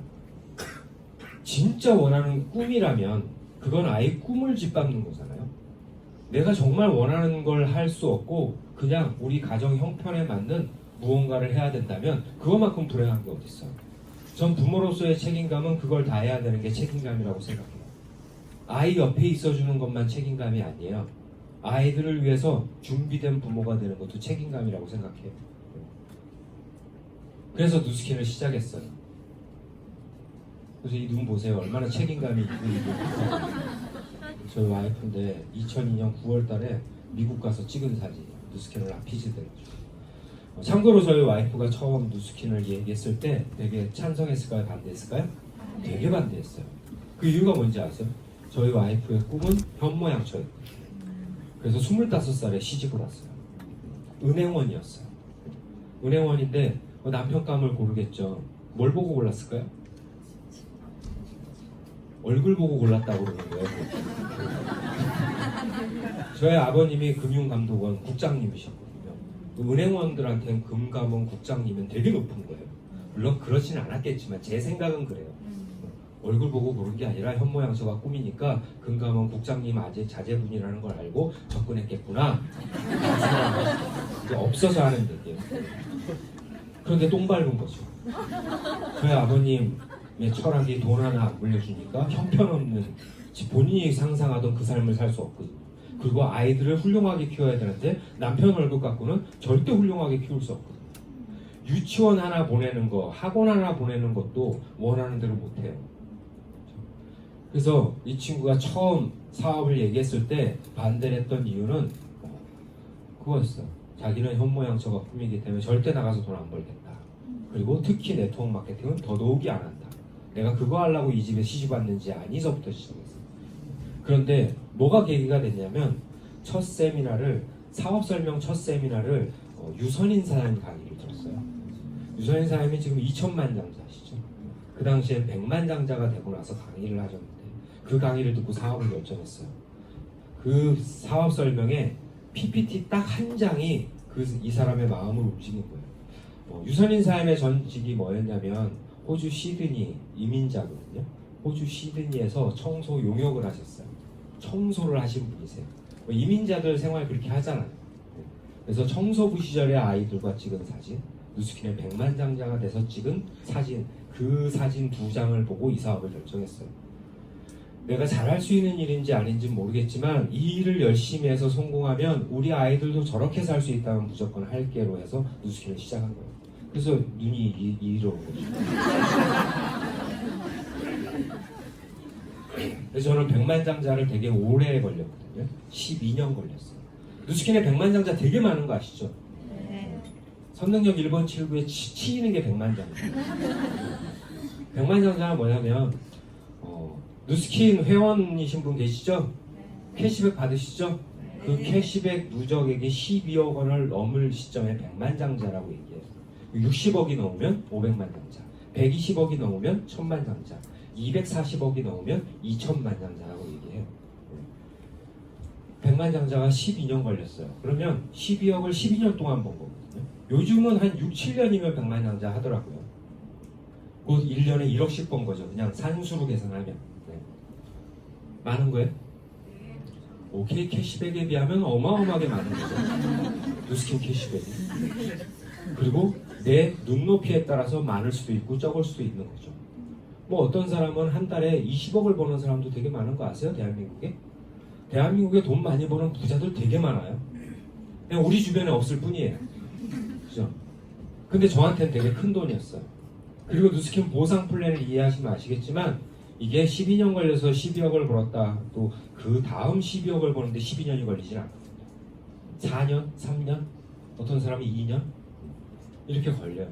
진짜 원하는 꿈이라면 그건 아예 꿈을 짓밟는 거잖아요. 내가 정말 원하는 걸 할 수 없고 그냥 우리 가정 형편에 맞는 무언가를 해야 된다면 그것만큼 불행한 게 어딨어요. 전 부모로서의 책임감은 그걸 다 해야 되는 게 책임감이라고 생각해요. 아이 옆에 있어주는 것만 책임감이 아니에요. 아이들을 위해서 준비된 부모가 되는 것도 책임감이라고 생각해요. 그래서 누스킨을 시작했어요. 그래서 이 눈 보세요. 얼마나 책임감이 있고 저희 와이프인데 2002년 9월 달에 미국 가서 찍은 사진이에요. 누스킨을 라피즈 돼가지고. 참고로 저희 와이프가 처음 누스킨을 얘기했을 때 되게 찬성했을까요? 반대했을까요? 되게 반대했어요. 그 이유가 뭔지 아세요? 저희 와이프의 꿈은 현모양처였거든요. 그래서 25살에 시집을 왔어요. 은행원이었어요. 은행원인데 남편감을 고르겠죠. 뭘 보고 골랐을까요? 얼굴 보고 골랐다고 그러는 거예요. 저희 아버님이 금융감독원 국장님이셨거든요. 은행원들한테는 금감원 국장님은 되게 높은 거예요. 물론 그렇지는 않았겠지만 제 생각은 그래요. 얼굴 보고 고른 게 아니라 현모양처가 꿈이니까 금감원 국장님 아재 자제분이라는 걸 알고 접근했겠구나. 이제 없어서 하는 얘기예요. 그런데 똥 밟은 거죠. 저희 아버님의 철학이 돈 하나 안 물려주니까 형편없는 본인이 상상하던 그 삶을 살 수 없거든요. 그리고 아이들을 훌륭하게 키워야 되는데 남편 월급 갖고는 절대 훌륭하게 키울 수 없거든요. 유치원 하나 보내는 거, 학원 하나 보내는 것도 원하는 대로 못해요. 그래서 이 친구가 처음 사업을 얘기했을 때 반대를 했던 이유는 그거였어. 자기는 현모양처가 꿈이기 때문에 절대 나가서 돈 안 벌겠다. 그리고 특히 네트워크 마케팅은 더더욱이 안 한다. 내가 그거 하려고 이 집에 시집 왔는지 아니서부터 시작했어. 그런데 뭐가 계기가 됐냐면 사업 설명 첫 세미나를 유선인 사장님 강의를 들었어요. 유선인 사장님이 지금 2천만 장자시죠. 그 당시에 100만 장자가 되고 나서 강의를 하셨는데 그 강의를 듣고 사업을 결정했어요. 그 사업 설명에 PPT 딱 한 장이 이 사람의 마음을 움직인 거예요. 유선인 사장님의 전직이 뭐였냐면 호주 시드니 이민자거든요. 호주 시드니에서 청소 용역을 하셨어요. 청소를 하신 분이세요. 이민자들 생활 그렇게 하잖아요. 그래서 청소부 시절의 아이들과 찍은 사진, 누스킨의 100만 장자가 돼서 찍은 사진, 그 사진 2장을 보고 이 사업을 결정했어요. 내가 잘할 수 있는 일인지 아닌지 모르겠지만 이 일을 열심히 해서 성공하면 우리 아이들도 저렇게 살 수 있다면 무조건 할게로 해서 누스킨을 시작한 거예요. 그래서 눈이 이리로 온 거죠. 그래서 저는 100만 장자를 되게 오래 걸렸거든요. 12년 걸렸어요. 누스킨의 100만 장자 되게 많은 거 아시죠? 네. 선능력 1번 7구에 치이는 게 100만 장자. 100만 장자가 뭐냐면 누스킨 회원이신 분 계시죠? 네. 캐시백 받으시죠? 네. 그 캐시백 누적액이 12억 원을 넘을 시점에 100만 장자라고 얘기해요. 60억이 넘으면 500만 장자, 120억이 넘으면 1000만 장자, 240억이 넘으면 2000만 장자라고 얘기해요. 100만 장자가 12년 걸렸어요. 그러면 12억을 12년 동안 번 거거든요. 요즘은 한 6, 7년이면 100만 장자 하더라고요. 곧 1년에 1억씩 번 거죠. 그냥 산수로 계산하면. 네. 많은 거예요? 오케이, 캐시백에 비하면 어마어마하게 많은 거죠. 누스킨 캐시백이. 그리고 내 눈높이에 따라서 많을 수도 있고 적을 수도 있는 거죠. 뭐 어떤 사람은 한 달에 20억을 버는 사람도 되게 많은 거 아세요? 대한민국에? 대한민국에 돈 많이 버는 부자들 되게 많아요. 그냥 우리 주변에 없을 뿐이에요. 그죠? 근데 저한테는 되게 큰 돈이었어요. 그리고 누스킨 보상 플랜을 이해하시면 아시겠지만 이게 12년 걸려서 12억을 벌었다. 또 그 다음 12억을 버는데 12년이 걸리진 않거든요. 4년? 3년? 어떤 사람이 2년? 이렇게 걸려요.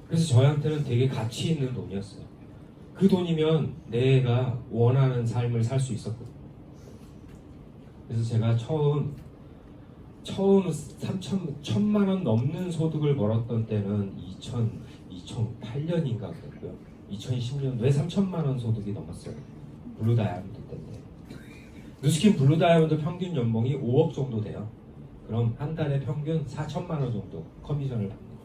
그래서 저한테는 되게 가치 있는 돈이었어요. 그 돈이면 내가 원하는 삶을 살 수 있었거든요. 그래서 제가 처음 1,000만 원 넘는 소득을 벌었던 때는 2008년인가 그랬고요. 2010년도에 3,000만 원 소득이 넘었어요. 블루 다이아몬드 때인데. 누스킨 블루 다이아몬드 평균 연봉이 5억 정도 돼요. 그럼 한 달에 평균 4,000만 원 정도 커미션을 받는 거예요.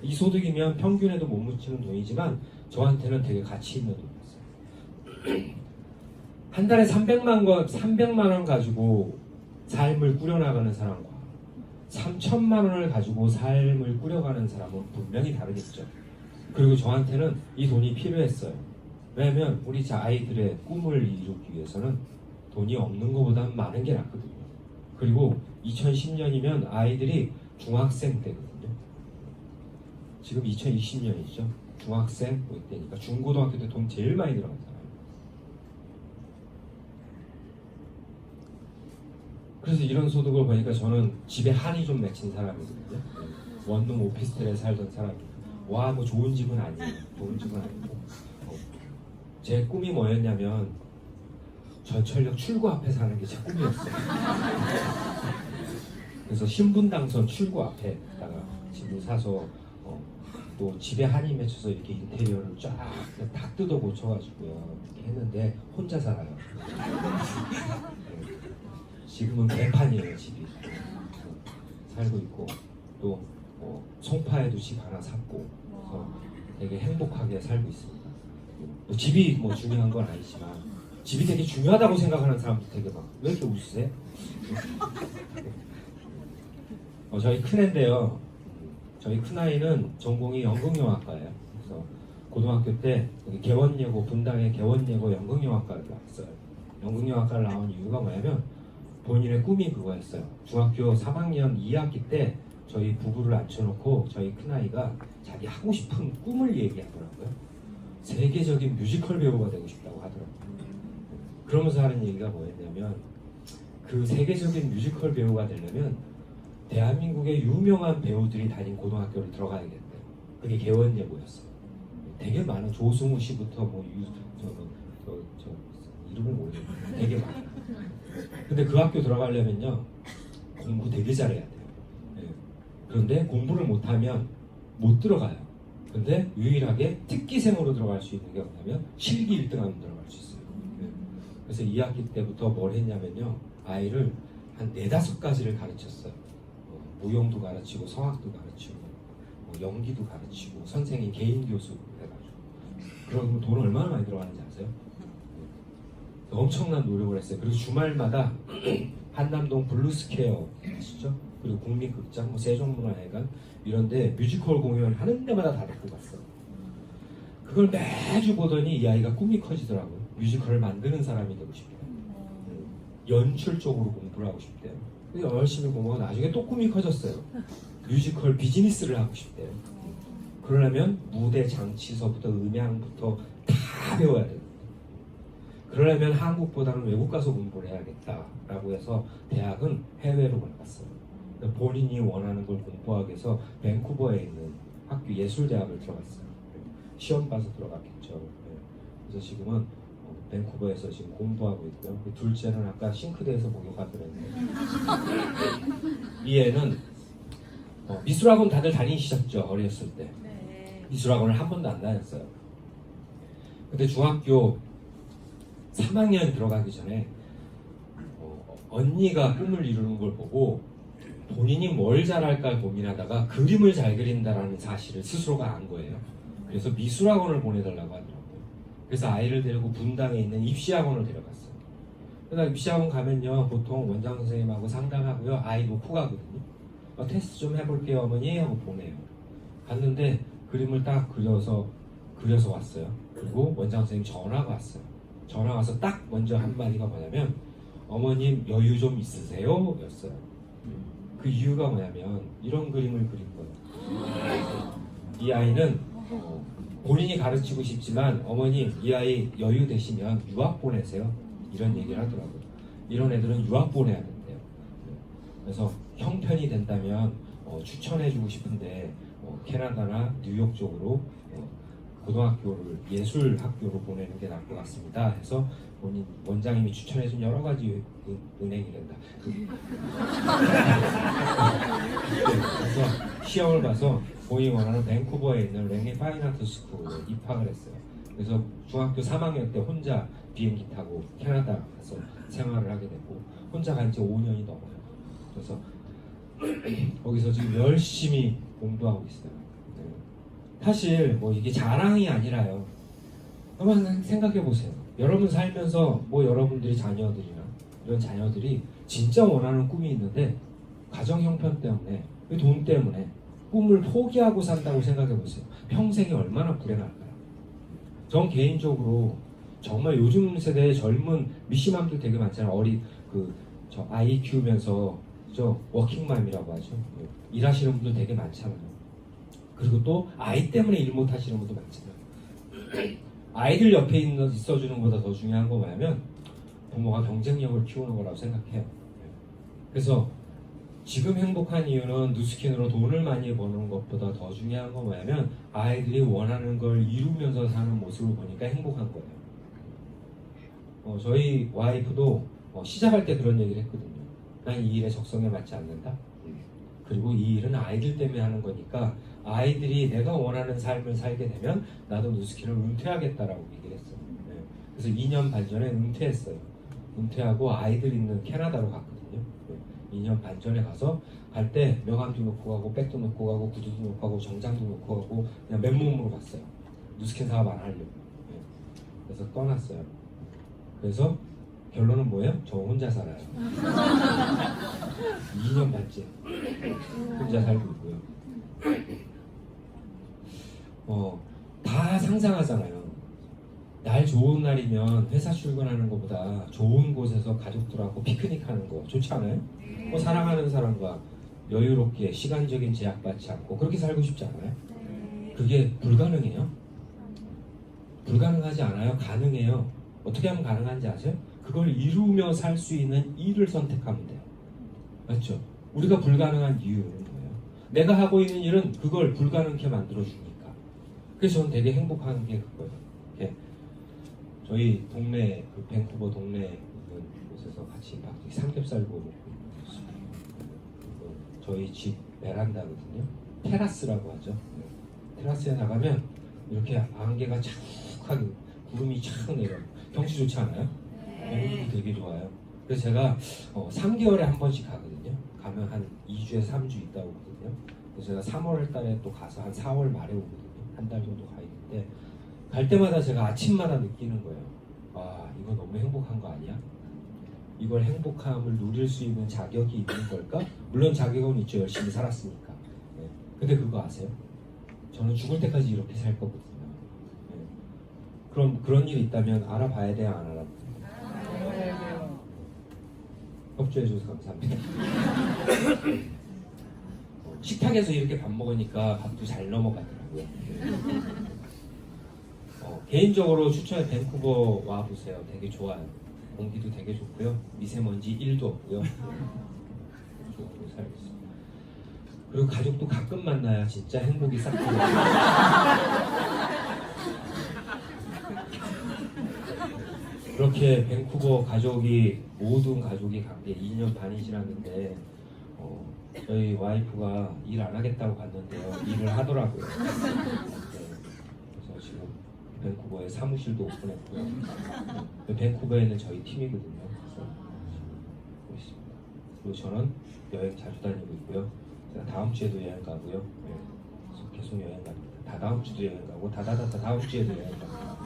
이 소득이면 평균에도 못 묻히는 돈이지만 저한테는 되게 가치 있는 돈이었어요. 한 달에 300만 원 가지고 삶을 꾸려나가는 사람과 3,000만 원을 가지고 삶을 꾸려가는 사람은 분명히 다르겠죠. 그리고 저한테는 이 돈이 필요했어요. 왜냐면 우리 아이들의 꿈을 이루기 위해서는 돈이 없는 것보다 많은 게 낫거든요. 그리고 2010년이면 아이들이 중학생 때거든요. 지금 2020년이죠. 중학생 때니까 중고등학교 때 돈 제일 많이 들어가잖아요. 그래서 이런 소득을 보니까 저는 집에 한이 좀 맺힌 사람이거든요. 원룸 오피스텔에 살던 사람이에요. 와, 뭐 좋은 집은 아니에요. 좋은 집은 아니고 제 꿈이 뭐였냐면 전철역 출구 앞에 사는 게 제 꿈이었어요. 그래서 신분당선 출구 앞에다가 집을 사서 또 집에 한이 맺혀서 이렇게 인테리어를 쫙 다 뜯어 고쳐가지고요 이렇게 했는데 혼자 살아요. 지금은 개판이에요 집이. 살고 있고 또 송파에도 집 하나 샀고 그래서 되게 행복하게 살고 있습니다. 뭐 집이 뭐 중요한 건 아니지만 집이 되게 중요하다고 생각하는 사람도 되게 막 왜 이렇게 웃으세요? 저희 큰애인데요. 저희 큰아이는 전공이 연극영화과예요. 그래서 고등학교 때 여기 개원예고 분당의 개원예고 연극영화과를 나왔어요. 연극영화과를 나온 이유가 뭐냐면 본인의 꿈이 그거였어요. 중학교 3학년 2학기 때 저희 부부를 앉혀놓고 저희 큰아이가 자기 하고 싶은 꿈을 얘기하더라고요. 세계적인 뮤지컬 배우가 되고 싶다고 하더라고요. 그러면서 하는 얘기가 뭐였냐면 그 세계적인 뮤지컬 배우가 되려면 대한민국의 유명한 배우들이 다닌 고등학교를 들어가야겠대요. 그게 개원예고였어요. 되게 많은 조승우 씨부터 이름을 모르겠어요. 되게 많아요. 근데 그 학교 들어가려면요 공부 되게 잘해야 돼요. 그런데 공부를 못하면 못 들어가요. 근데 유일하게 특기생으로 들어갈 수 있는 게 뭐냐면 실기 1등하면 들어갈 수 있어요. 그래서 2학기 때부터 뭘 했냐면요 아이를 한 4-5가지를 가르쳤어요. 무용도 가르치고 성악도 가르치고 연기도 가르치고 선생님 개인 교수 해가지고 그러면 돈 얼마나 많이 들어가는지 아세요? 엄청난 노력을 했어요. 그리고 주말마다 한남동 블루스퀘어 아시죠? 그리고 국민극장, 세종문화회관 이런데 뮤지컬 공연 하는 데마다 다 데리고 갔어요. 그걸 매주 보더니 이 아이가 꿈이 커지더라고요. 뮤지컬을 만드는 사람이 되고 싶대요. 연출 쪽으로 공부를 하고 싶대요. 열심히 공부하고 나중에 또 꿈이 커졌어요. 뮤지컬 비즈니스를 하고 싶대요. 그러려면 무대 장치서부터 음향부터 다 배워야 돼요. 그러려면 한국보다는 외국 가서 공부를 해야겠다라고 해서 대학은 해외로 올라갔어요. 본인이 원하는 걸 공부하기 위해서 밴쿠버에 있는 학교 예술대학을 들어갔어요. 시험 봐서 들어갔겠죠. 그래서 지금은 밴쿠버에서 지금 공부하고 있고요. 그 둘째는 아까 싱크대에서 목욕하더랬는데 이 애는 미술학원 다들 다니셨죠? 어렸을 때. 미술학원을 한 번도 안 다녔어요. 근데 중학교 3학년 들어가기 전에 언니가 꿈을 이루는 걸 보고 본인이 뭘 잘할까 고민하다가 그림을 잘 그린다라는 사실을 스스로가 안 거예요. 그래서 미술학원을 보내달라고 하더라고요. 그래서 아이를 데리고 분당에 있는 입시학원을 데려갔어요. 그러다 입시학원 가면요 보통 원장 선생님하고 상담하고요 아이 놓고 가거든요. 테스트 좀 해볼게요 어머니 하고 보내요. 갔는데 그림을 딱 그려서 왔어요. 그리고 원장 선생님 전화가 왔어요. 전화 와서 딱 먼저 한마디가 뭐냐면 어머님 여유 좀 있으세요? 였어요. 그 이유가 뭐냐면 이런 그림을 그린 거예요. 이 아이는 본인이 가르치고 싶지만 어머님 이 아이 여유 되시면 유학 보내세요. 이런 얘기를 하더라고요. 이런 애들은 유학 보내야 된대요. 그래서 형편이 된다면 추천해주고 싶은데 캐나다나 뉴욕 쪽으로 고등학교를 예술학교로 보내는 게 나을 것 같습니다. 해서 본인 원장님이 추천해준 여러 가지 은행이 된다. 그래서 시험을 봐서 본인이 원하는 밴쿠버에 있는 랭리 파인아트 스쿨에 입학을 했어요. 그래서 중학교 3학년 때 혼자 비행기 타고 캐나다 가서 생활을 하게 됐고 혼자 간 지 5년이 넘어요. 그래서 거기서 지금 열심히 공부하고 있어요. 사실 뭐 이게 자랑이 아니라요. 한번 생각해 보세요. 여러분 살면서 뭐 여러분들이 자녀들이나 이런 자녀들이 진짜 원하는 꿈이 있는데 가정 형편 때문에 돈 때문에 꿈을 포기하고 산다고 생각해 보세요. 평생이 얼마나 불행할까요? 전 개인적으로 정말 요즘 세대의 젊은 미시맘들 되게 많잖아요. 저 아이 키우면서 워킹맘이라고 하죠. 일하시는 분들 되게 많잖아요. 그리고 또 아이 때문에 일 못 하시는 분도 많잖아요. 아이들 옆에 있어주는 것보다 더 중요한 거 뭐냐면 부모가 경쟁력을 키우는 거라고 생각해요. 그래서 지금 행복한 이유는 누스킨으로 돈을 많이 버는 것보다 더 중요한 건 뭐냐면 아이들이 원하는 걸 이루면서 사는 모습을 보니까 행복한 거예요. 저희 와이프도 시작할 때 그런 얘기를 했거든요. 난 이 일에 적성에 맞지 않는다. 그리고 이 일은 아이들 때문에 하는 거니까 아이들이 내가 원하는 삶을 살게 되면 나도 누스킨을 은퇴하겠다라고 얘기를 했어요. 네. 그래서 2년 반 전에 은퇴했어요. 은퇴하고 아이들 있는 캐나다로 갔거든요. 네. 2년 반 전에 가서 갈 때 명함도 놓고 가고 백도 놓고 가고 구두도 놓고 가고 정장도 놓고 가고 그냥 맨몸으로 갔어요. 누스킨 사업 안 하려고. 네. 그래서 떠났어요. 그래서 결론은 뭐예요? 저 혼자 살아요. 2년 반째 혼자 살고 있고요. 다 상상하잖아요. 날 좋은 날이면 회사 출근하는 것보다 좋은 곳에서 가족들하고 피크닉하는 거 좋지 않아요? 사랑하는 사람과 여유롭게 시간적인 제약받지 않고 그렇게 살고 싶지 않아요? 그게 불가능해요? 불가능하지 않아요? 가능해요. 어떻게 하면 가능한지 아세요? 그걸 이루며 살 수 있는 일을 선택하면 돼요. 맞죠? 우리가 불가능한 이유는 뭐예요? 내가 하고 있는 일은 그걸 불가능하게 만들어주니까. 그래서 저는 되게 행복한 게 그거예요. 예. 저희 동네, 그 밴쿠버 동네에 있는 곳에서 같이 막 삼겹살 구워 먹고 있습니다. 저희 집 베란다거든요. 테라스라고 하죠. 테라스에 나가면 이렇게 안개가 착하게 구름이 착 내려요. 경치 좋지 않아요? 공기도 되게 좋아요. 그래서 제가 3개월에 한 번씩 가거든요. 가면 한 2주에 3주 있다 오거든요. 그래서 제가 3월 달에 또 가서 한 4월 말에 오거든요. 한 달 정도 가 있는데 갈 때마다 제가 아침마다 느끼는 거예요. 아, 이거 너무 행복한 거 아니야? 이걸 행복함을 누릴 수 있는 자격이 있는 걸까? 물론 자격은 있죠. 열심히 살았으니까. 네. 근데 그거 아세요? 저는 죽을 때까지 이렇게 살 거거든요. 네. 그럼 그런 일이 있다면 알아봐야 돼요, 안 알아봐야 돼요? 협조해줘서 감사합니다. 식탁에서 이렇게 밥 먹으니까 밥도 잘 넘어가더라고요. 개인적으로 추천해 밴쿠버 와보세요. 되게 좋아요. 공기도 되게 좋고요. 미세먼지 1도 없고요. 좋고 살고 있습니다. 그리고 가족도 가끔 만나야 진짜 행복이 싹 들어요. 그렇게 밴쿠버 가족이 모든 가족이 간 게 2년 반이 지났는데 저희 와이프가 일 안 하겠다고 갔는데요. 일을 하더라고요. 네. 그래서 지금 밴쿠버에 사무실도 오픈했고요. 네. 밴쿠버에는 저희 팀이거든요. 그래서 있습니다. 그리고 저는 여행 자주 다니고 있고요. 제가 다음 주에도 여행 가고요. 네. 계속 여행 갑니다. 다 다음 주도 여행 가고 다음 주에도 여행 갑니다.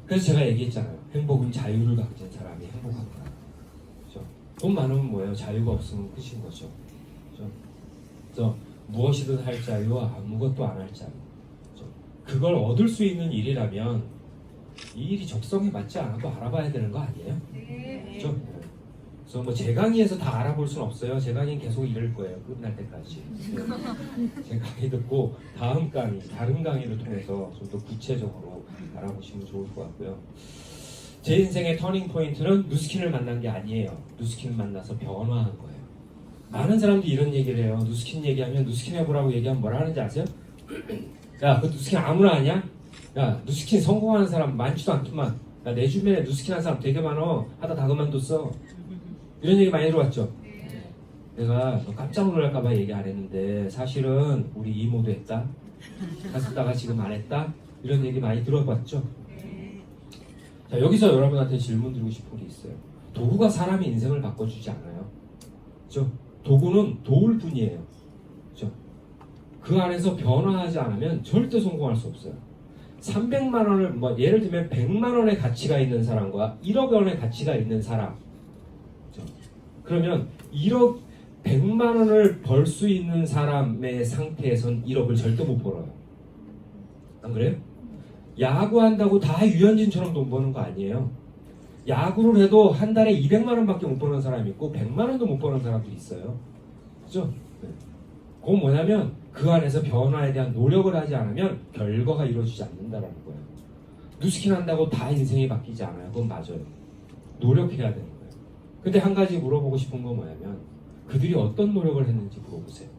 그래서 제가 얘기했잖아요. 행복은 자유를 가진 사람이 행복하구나. 그렇죠? 돈 많으면 뭐예요? 자유가 없으면 끝인 거죠. 그렇죠? 그래서 무엇이든 할 자유와 아무것도 안 할 자유. 그렇죠? 그걸 얻을 수 있는 일이라면 이 일이 적성에 맞지 않아도 알아봐야 되는 거 아니에요? 그렇죠? 그래서 뭐 제 강의에서 다 알아볼 수는 없어요. 제 강의는 계속 이럴 거예요. 끝날 때까지. 제 강의 듣고 다음 강의, 다른 강의를 통해서 좀 더 구체적으로 알아보시면 좋을 것 같고요. 제 인생의 터닝 포인트는 누스킨을 만난 게 아니에요. 누스킨을 만나서 변화한 거예요. 많은 사람들이 이런 얘기를 해요. 누스킨 얘기하면 누스킨 해보라고 얘기하면 뭐라 하는지 아세요? 야, 그 누스킨 아무나 아냐? 야, 누스킨 성공하는 사람 많지도 않더만. 야, 내 주변에 누스킨 하는 사람 되게 많어. 하다 다 그만뒀어. 이런 얘기 많이 들어왔죠? 내가 깜짝 놀랄까봐 얘기 안 했는데 사실은 우리 이모도 했다. 갔다가 지금 안 했다. 이런 얘기 많이 들어봤죠? 자, 여기서 여러분한테 질문 드리고 싶은 게 있어요. 도구가 사람의 인생을 바꿔주지 않아요. 그렇죠? 도구는 도울 뿐이에요. 그렇죠? 그 안에서 변화하지 않으면 절대 성공할 수 없어요. 300만 원을 예를 들면 100만 원의 가치가 있는 사람과 1억 원의 가치가 있는 사람. 그렇죠? 그러면 100만 원을 벌 수 있는 사람의 상태에선 1억을 절대 못 벌어요. 안 그래요? 야구한다고 다 유현진처럼 돈 버는 거 아니에요. 야구를 해도 한 달에 200만 원밖에 못 버는 사람이 있고 100만 원도 못 버는 사람들이 있어요. 그죠? 네. 그건 뭐냐면 그 안에서 변화에 대한 노력을 하지 않으면 결과가 이루어지지 않는다라는 거예요. 누스킨 한다고 다 인생이 바뀌지 않아요. 그건 맞아요. 노력해야 되는 거예요. 근데 한 가지 물어보고 싶은 건 뭐냐면 그들이 어떤 노력을 했는지 물어보세요.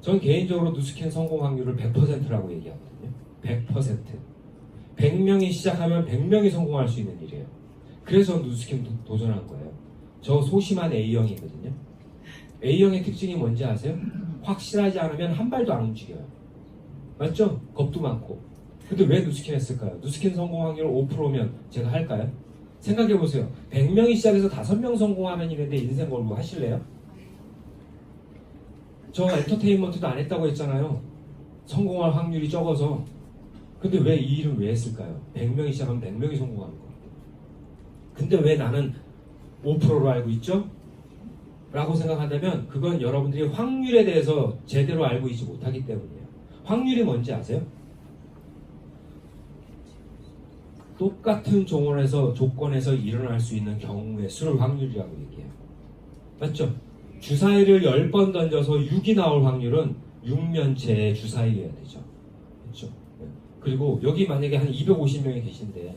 전 개인적으로 누스킨 성공 확률을 100%라고 얘기하거든요. 100%. 100명이 시작하면 100명이 성공할 수 있는 일이에요. 그래서 누스킨 도전한 거예요. 저 소심한 A형이거든요. A형의 특징이 뭔지 아세요? 확실하지 않으면 한 발도 안 움직여요. 맞죠? 겁도 많고. 근데 왜 누스킨 했을까요? 누스킨 성공 확률 5%면 제가 할까요? 생각해보세요. 100명이 시작해서 5명 성공하는 일인데 인생 걸고 하실래요? 저 엔터테인먼트도 안 했다고 했잖아요. 성공할 확률이 적어서. 근데 왜 이 일은 왜 했을까요? 100명이 시작하면 100명이 성공하는 거. 근데 왜 나는 5%로 알고 있죠? 라고 생각한다면 그건 여러분들이 확률에 대해서 제대로 알고 있지 못하기 때문이에요. 확률이 뭔지 아세요? 똑같은 조건에서 일어날 수 있는 경우의 수를 확률이라고 얘기해요. 맞죠? 주사위를 10번 던져서 6이 나올 확률은 6면체의 주사위여야 되죠. 그렇죠? 그리고 여기 만약에 한 250명이 계신데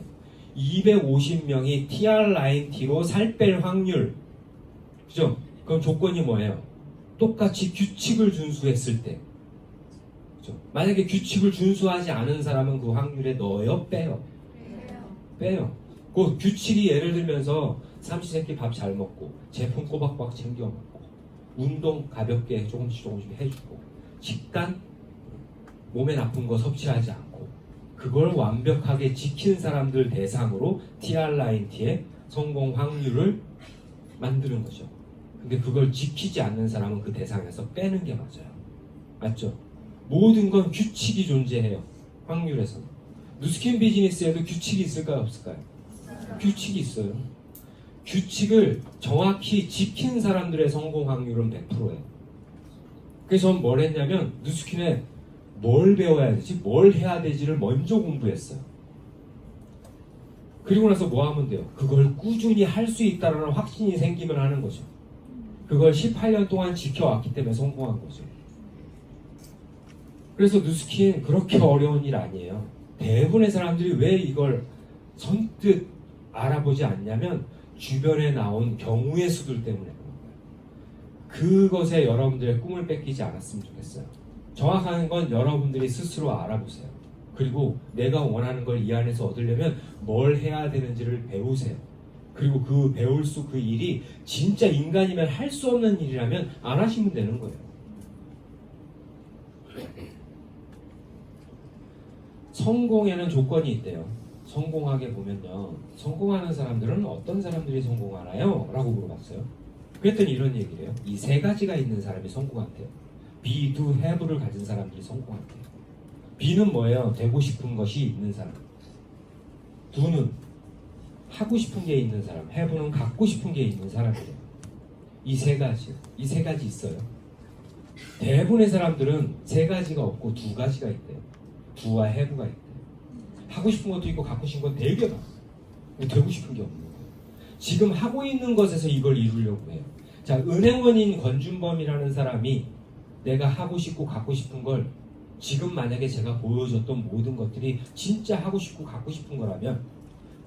250명이 TR 라인 T로 살 뺄 확률, 그죠? 그럼 조건이 뭐예요? 똑같이 규칙을 준수했을 때, 그죠? 만약에 규칙을 준수하지 않은 사람은 그 확률에 넣어요, 빼요? 빼요. 그 규칙이 예를 들면서 삼시세끼 밥 잘 먹고 제품 꼬박꼬박 챙겨 먹고 운동 가볍게 조금씩 해주고 식단 몸에 나쁜 거 섭취하지 않고 그걸 완벽하게 지킨 사람들 대상으로 TR 라인 T의 성공 확률을 만드는 거죠. 근데 그걸 지키지 않는 사람은 그 대상에서 빼는 게 맞아요. 맞죠? 모든 건 규칙이 존재해요. 확률에서는. 누스킨 비즈니스에도 규칙이 있을까요? 없을까요? 규칙이 있어요. 규칙을 정확히 지킨 사람들의 성공 확률은 100%예요. 그래서 저는 뭘 했냐면 누스킨에 뭘 배워야 되지, 뭘 해야 되지를 먼저 공부했어요. 그리고 나서 뭐 하면 돼요? 그걸 꾸준히 할 수 있다는 확신이 생기면 하는 거죠. 그걸 18년 동안 지켜왔기 때문에 성공한 거죠. 그래서 누스킨 그렇게 어려운 일 아니에요. 대부분의 사람들이 왜 이걸 선뜻 알아보지 않냐면 주변에 나온 경우의 수들 때문에 그런 거예요. 그것에 여러분들의 꿈을 뺏기지 않았으면 좋겠어요. 정확한 건 여러분들이 스스로 알아보세요. 그리고 내가 원하는 걸 이 안에서 얻으려면 뭘 해야 되는지를 배우세요. 그리고 그 배울 그 일이 진짜 인간이면 할 수 없는 일이라면 안 하시면 되는 거예요. 성공에는 조건이 있대요. 성공하게 보면요. 성공하는 사람들은 어떤 사람들이 성공하나요? 라고 물어봤어요. 그랬더니 이런 얘기를 해요. 이 세 가지가 있는 사람이 성공한대요. be, do, have를 가진 사람들이 성공한대요. be는 뭐예요? 되고 싶은 것이 있는 사람. do는 하고 싶은 게 있는 사람. have는 갖고 싶은 게 있는 사람이에요. 이 세 가지 있어요. 대부분의 사람들은 세 가지가 없고 두 가지가 있대요. do와 have가 있대요. 하고 싶은 것도 있고 갖고 싶은 건 되게 많아요. 되고 싶은 게 없는 거예요. 지금 하고 있는 것에서 이걸 이루려고 해요. 자, 은행원인 권준범이라는 사람이 내가 하고 싶고 갖고 싶은 걸 지금 만약에 제가 보여줬던 모든 것들이 진짜 하고 싶고 갖고 싶은 거라면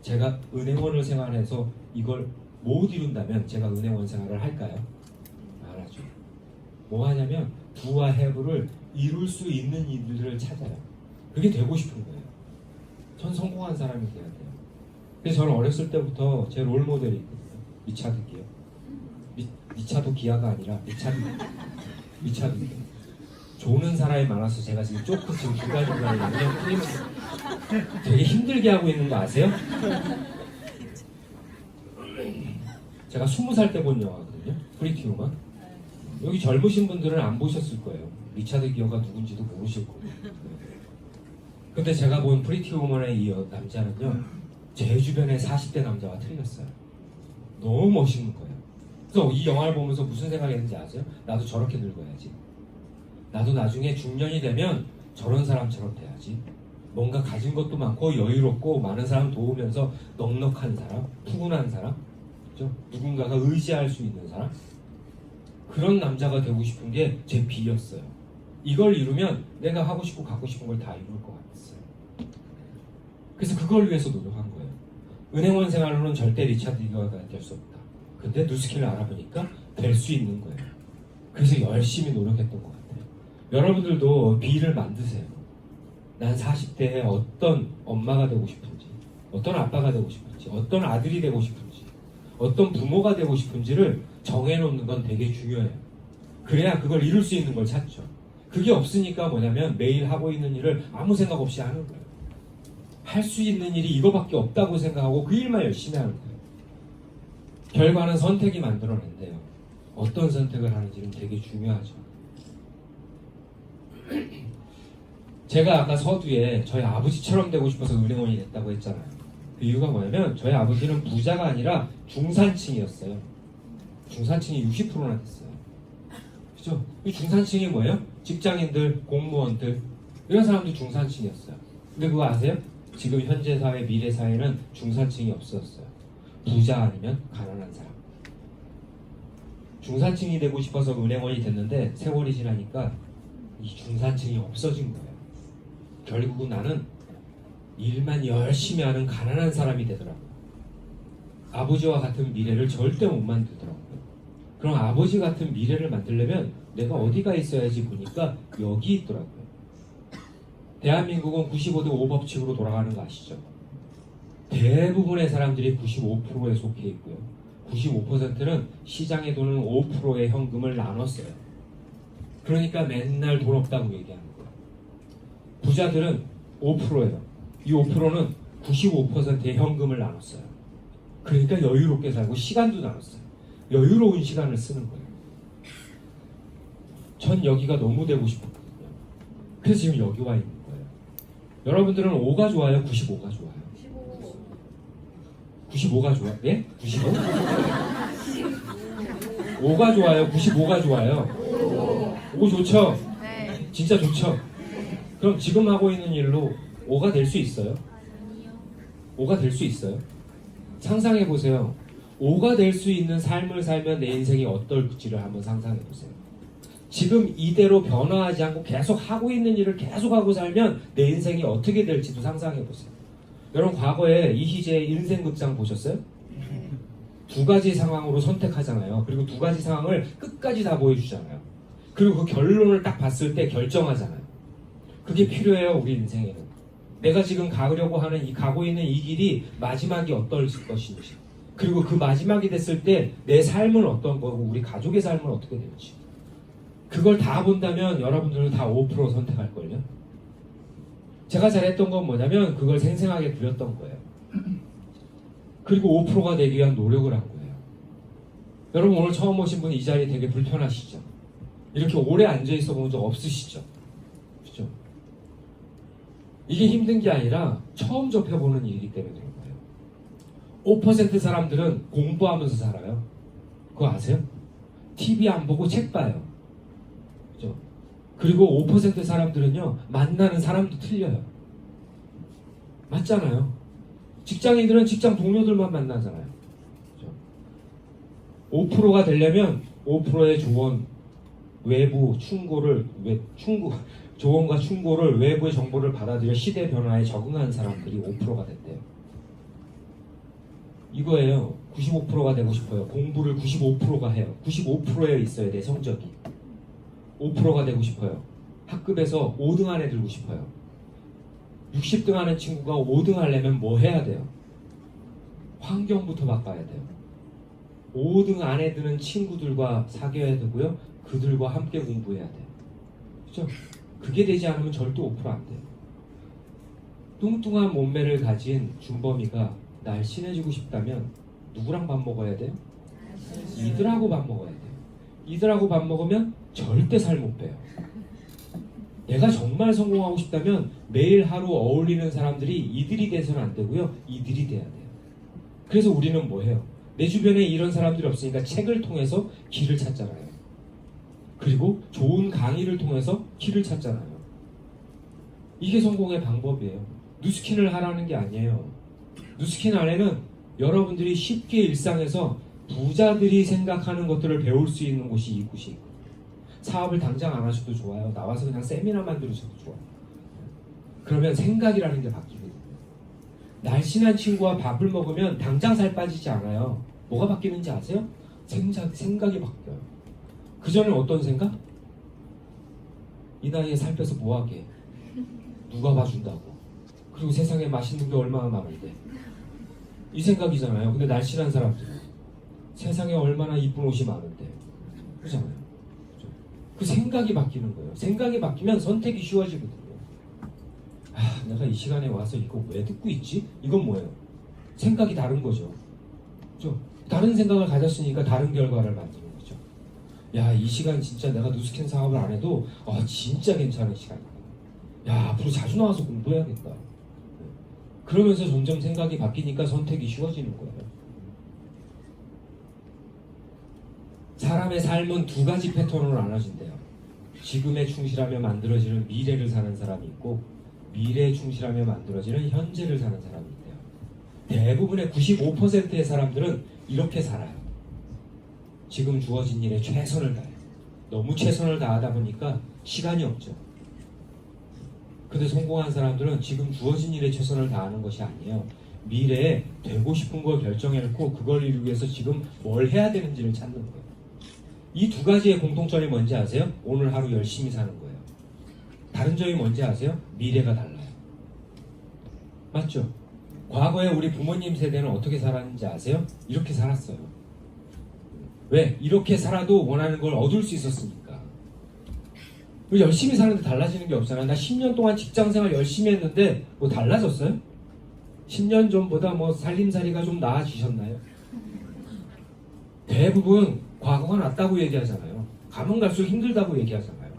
제가 은행원을 생활해서 이걸 못 이룬다면 제가 은행원 생활을 할까요? 안 하죠. 뭐 하냐면 do와 have를 이룰 수 있는 일들을 찾아요. 그게 되고 싶은 거예요. 전 성공한 사람이 돼야 돼요. 그래서 저는 어렸을 때부터 제 롤 모델이 있거든요. 리차드 기어. 리차드 기아가 아니라 리차드 기어. 조는 사람이 많아서 제가 지금 조금 지금 두 가지를 양념 틀리면 되게 힘들게 하고 있는 거 아세요? 제가 20살 때 본 영화거든요. 프리티 우먼. 여기 젊으신 분들은 안 보셨을 거예요. 리차드 기어가 누군지도 모르실 거예요. 근데 제가 본 프리티 우먼의 이 남자는요, 제 주변의 40대 남자와 틀렸어요. 너무 멋있는 거예요. 그래서 이 영화를 보면서 무슨 생각했는지 아세요? 나도 저렇게 늙어야지. 나도 나중에 중년이 되면 저런 사람처럼 돼야지. 뭔가 가진 것도 많고 여유롭고 많은 사람 도우면서 넉넉한 사람, 푸근한 사람, 그렇죠? 누군가가 의지할 수 있는 사람, 그런 남자가 되고 싶은 게 제 비였어요. 이걸 이루면 내가 하고 싶고 갖고 싶은 걸 다 이룰 것 같았어요. 그래서 그걸 위해서 노력한 거예요. 은행원 생활로는 절대 리차드 기어가 될 수 없다. 근데 누스킨을 알아보니까 될 수 있는 거예요. 그래서 열심히 노력했던 것 같아요. 여러분들도 비를 만드세요. 난 40대에 어떤 엄마가 되고 싶은지, 어떤 아빠가 되고 싶은지, 어떤 아들이 되고 싶은지, 어떤 부모가 되고 싶은지를 정해놓는 건 되게 중요해요. 그래야 그걸 이룰 수 있는 걸 찾죠. 그게 없으니까 뭐냐면 매일 하고 있는 일을 아무 생각 없이 하는 거예요. 할 수 있는 일이 이거밖에 없다고 생각하고 그 일만 열심히 하는 거예요. 결과는 선택이 만들어낸대요. 어떤 선택을 하는지는 되게 중요하죠. 제가 아까 서두에 저희 아버지처럼 되고 싶어서 은행원이 됐다고 했잖아요. 그 이유가 뭐냐면 저희 아버지는 부자가 아니라 중산층이었어요. 중산층이 60%나 됐어요. 그죠? 이 중산층이 뭐예요? 직장인들, 공무원들 이런 사람들 중산층이었어요. 근데 그거 아세요? 지금 현재 사회, 미래 사회는 중산층이 없어졌어요. 부자 아니면 가난한 사람. 중산층이 되고 싶어서 은행원이 됐는데 세월이 지나니까 이 중산층이 없어진 거예요. 결국은 나는 일만 열심히 하는 가난한 사람이 되더라고요. 아버지와 같은 미래를 절대 못 만들더라고요. 그럼 아버지 같은 미래를 만들려면 내가 어디가 있어야지 보니까 여기 있더라고요. 대한민국은 95대 5 법칙으로 돌아가는 거 아시죠? 대부분의 사람들이 95%에 속해 있고요. 95%는 시장에 도는 5%의 현금을 나눴어요. 그러니까 맨날 돈 없다고 얘기하는 거예요. 부자들은 5%예요. 이 5%는 95%의 현금을 나눴어요. 그러니까 여유롭게 살고 시간도 나눴어요. 여유로운 시간을 쓰는 거예요. 전 여기가 너무 되고 싶었거든요. 그래서 지금 여기 와 있는 거예요. 여러분들은 5가 좋아요? 95가 좋아요? 95가 좋아요? 예? 95? 5가 좋아요? 95가 좋아요? 5 좋죠? 진짜 좋죠? 그럼 지금 하고 있는 일로 5가 될 수 있어요? 5가 될 수 있어요? 상상해 보세요. 5가 될 수 있는 삶을 살면 내 인생이 어떨지를 한번 상상해 보세요. 지금 이대로 변화하지 않고 계속 하고 있는 일을 계속 하고 살면 내 인생이 어떻게 될지도 상상해 보세요. 여러분 과거에 이희재의 인생극장 보셨어요? 두 가지 상황으로 선택하잖아요. 그리고 두 가지 상황을 끝까지 다 보여주잖아요. 그리고 그 결론을 딱 봤을 때 결정하잖아요. 그게 필요해요, 우리 인생에는. 내가 지금 가려고 하는 가고 있는 이 길이 마지막이 어떨 것인지, 그리고 그 마지막이 됐을 때 내 삶은 어떤 거고 우리 가족의 삶은 어떻게 될지, 그걸 다 본다면 여러분들은 다 5% 선택할걸요. 제가 잘했던 건 뭐냐면 그걸 생생하게 그렸던 거예요. 그리고 5%가 되기 위한 노력을 한 거예요. 여러분 오늘 처음 오신 분 이 자리 되게 불편하시죠? 이렇게 오래 앉아있어 본 적 없으시죠? 그죠? 이게 힘든 게 아니라 처음 접해보는 일이기 때문에 그런 거예요. 5% 사람들은 공부하면서 살아요. 그거 아세요? TV 안 보고 책 봐요. 그죠? 그리고 5% 사람들은요, 만나는 사람도 틀려요. 맞잖아요. 직장인들은 직장 동료들만 만나잖아요. 그죠? 5%가 되려면 5%의 조언, 외부 충고를, 조언과 충고를 외부의 정보를 받아들여 시대 변화에 적응하는 사람들이 5%가 됐대요. 이거예요. 95%가 되고 싶어요. 공부를 95%가 해요. 95%에 있어야 돼, 성적이. 5%가 되고 싶어요. 학급에서 5등 안에 들고 싶어요. 60등 하는 친구가 5등 하려면 뭐 해야 돼요? 환경부터 바꿔야 돼요. 5등 안에 드는 친구들과 사귀어야 되고요. 그들과 함께 공부해야 돼요. 그죠? 그게 되지 않으면 절대 5% 안 돼요. 뚱뚱한 몸매를 가진 준범이가 날씬해지고 싶다면 누구랑 밥 먹어야 돼요? 이들하고 밥 먹어야 돼요. 이들하고 밥 먹으면 절대 살 못 빼요. 내가 정말 성공하고 싶다면 매일 하루 어울리는 사람들이 이들이 돼서는 안 되고요. 이들이 돼야 돼요. 그래서 우리는 뭐 해요? 내 주변에 이런 사람들이 없으니까 책을 통해서 길을 찾잖아요. 그리고 좋은 강의를 통해서 길을 찾잖아요. 이게 성공의 방법이에요. 누스킨을 하라는 게 아니에요. 누스킨 안에는 여러분들이 쉽게 일상에서 부자들이 생각하는 것들을 배울 수 있는 곳이 이곳이 있고, 사업을 당장 안 하셔도 좋아요. 나와서 그냥 세미나만 들으셔도 좋아요. 그러면 생각이라는 게 바뀌거든요. 날씬한 친구와 밥을 먹으면 당장 살 빠지지 않아요. 뭐가 바뀌는지 아세요? 생각이 바뀌어요. 그전엔 어떤 생각? 이 나이에 살 빼서 뭐하게? 누가 봐준다고? 그리고 세상에 맛있는 게 얼마나 많은데? 이 생각이잖아요. 근데 날씬한 사람들은 세상에 얼마나 이쁜 옷이 많은데. 그렇잖아요. 그죠? 그 생각이 바뀌는 거예요. 생각이 바뀌면 선택이 쉬워지거든요. 아, 내가 이 시간에 와서 이거 왜 듣고 있지? 이건 뭐예요? 생각이 다른 거죠. 그죠? 다른 생각을 가졌으니까 다른 결과를 만드는 거죠. 야, 이 시간 진짜 내가 누스캔 사업을 안 해도 진짜 괜찮은 시간이다. 야, 앞으로 자주 나와서 공부해야겠다. 그러면서 점점 생각이 바뀌니까 선택이 쉬워지는 거예요. 사람의 삶은 두 가지 패턴으로 나눠진대요. 지금에 충실하며 만들어지는 미래를 사는 사람이 있고, 미래에 충실하며 만들어지는 현재를 사는 사람이 있대요. 대부분의 95%의 사람들은 이렇게 살아요. 지금 주어진 일에 최선을 다해요. 너무 최선을 다하다 보니까 시간이 없죠. 근데 성공한 사람들은 지금 주어진 일에 최선을 다하는 것이 아니에요. 미래에 되고 싶은 걸 결정해놓고 그걸 이루기 위해서 지금 뭘 해야 되는지를 찾는 거예요. 이 두 가지의 공통점이 뭔지 아세요? 오늘 하루 열심히 사는 거예요. 다른 점이 뭔지 아세요? 미래가 달라요. 맞죠? 과거에 우리 부모님 세대는 어떻게 살았는지 아세요? 이렇게 살았어요. 왜? 이렇게 살아도 원하는 걸 얻을 수 있었으니까. 열심히 사는데 달라지는 게 없잖아요. 나 10년 동안 직장생활 열심히 했는데 뭐 달라졌어요? 10년 전보다 뭐 살림살이가 좀 나아지셨나요? 대부분 과거가 낫다고 얘기하잖아요. 가면 갈수록 힘들다고 얘기하잖아요.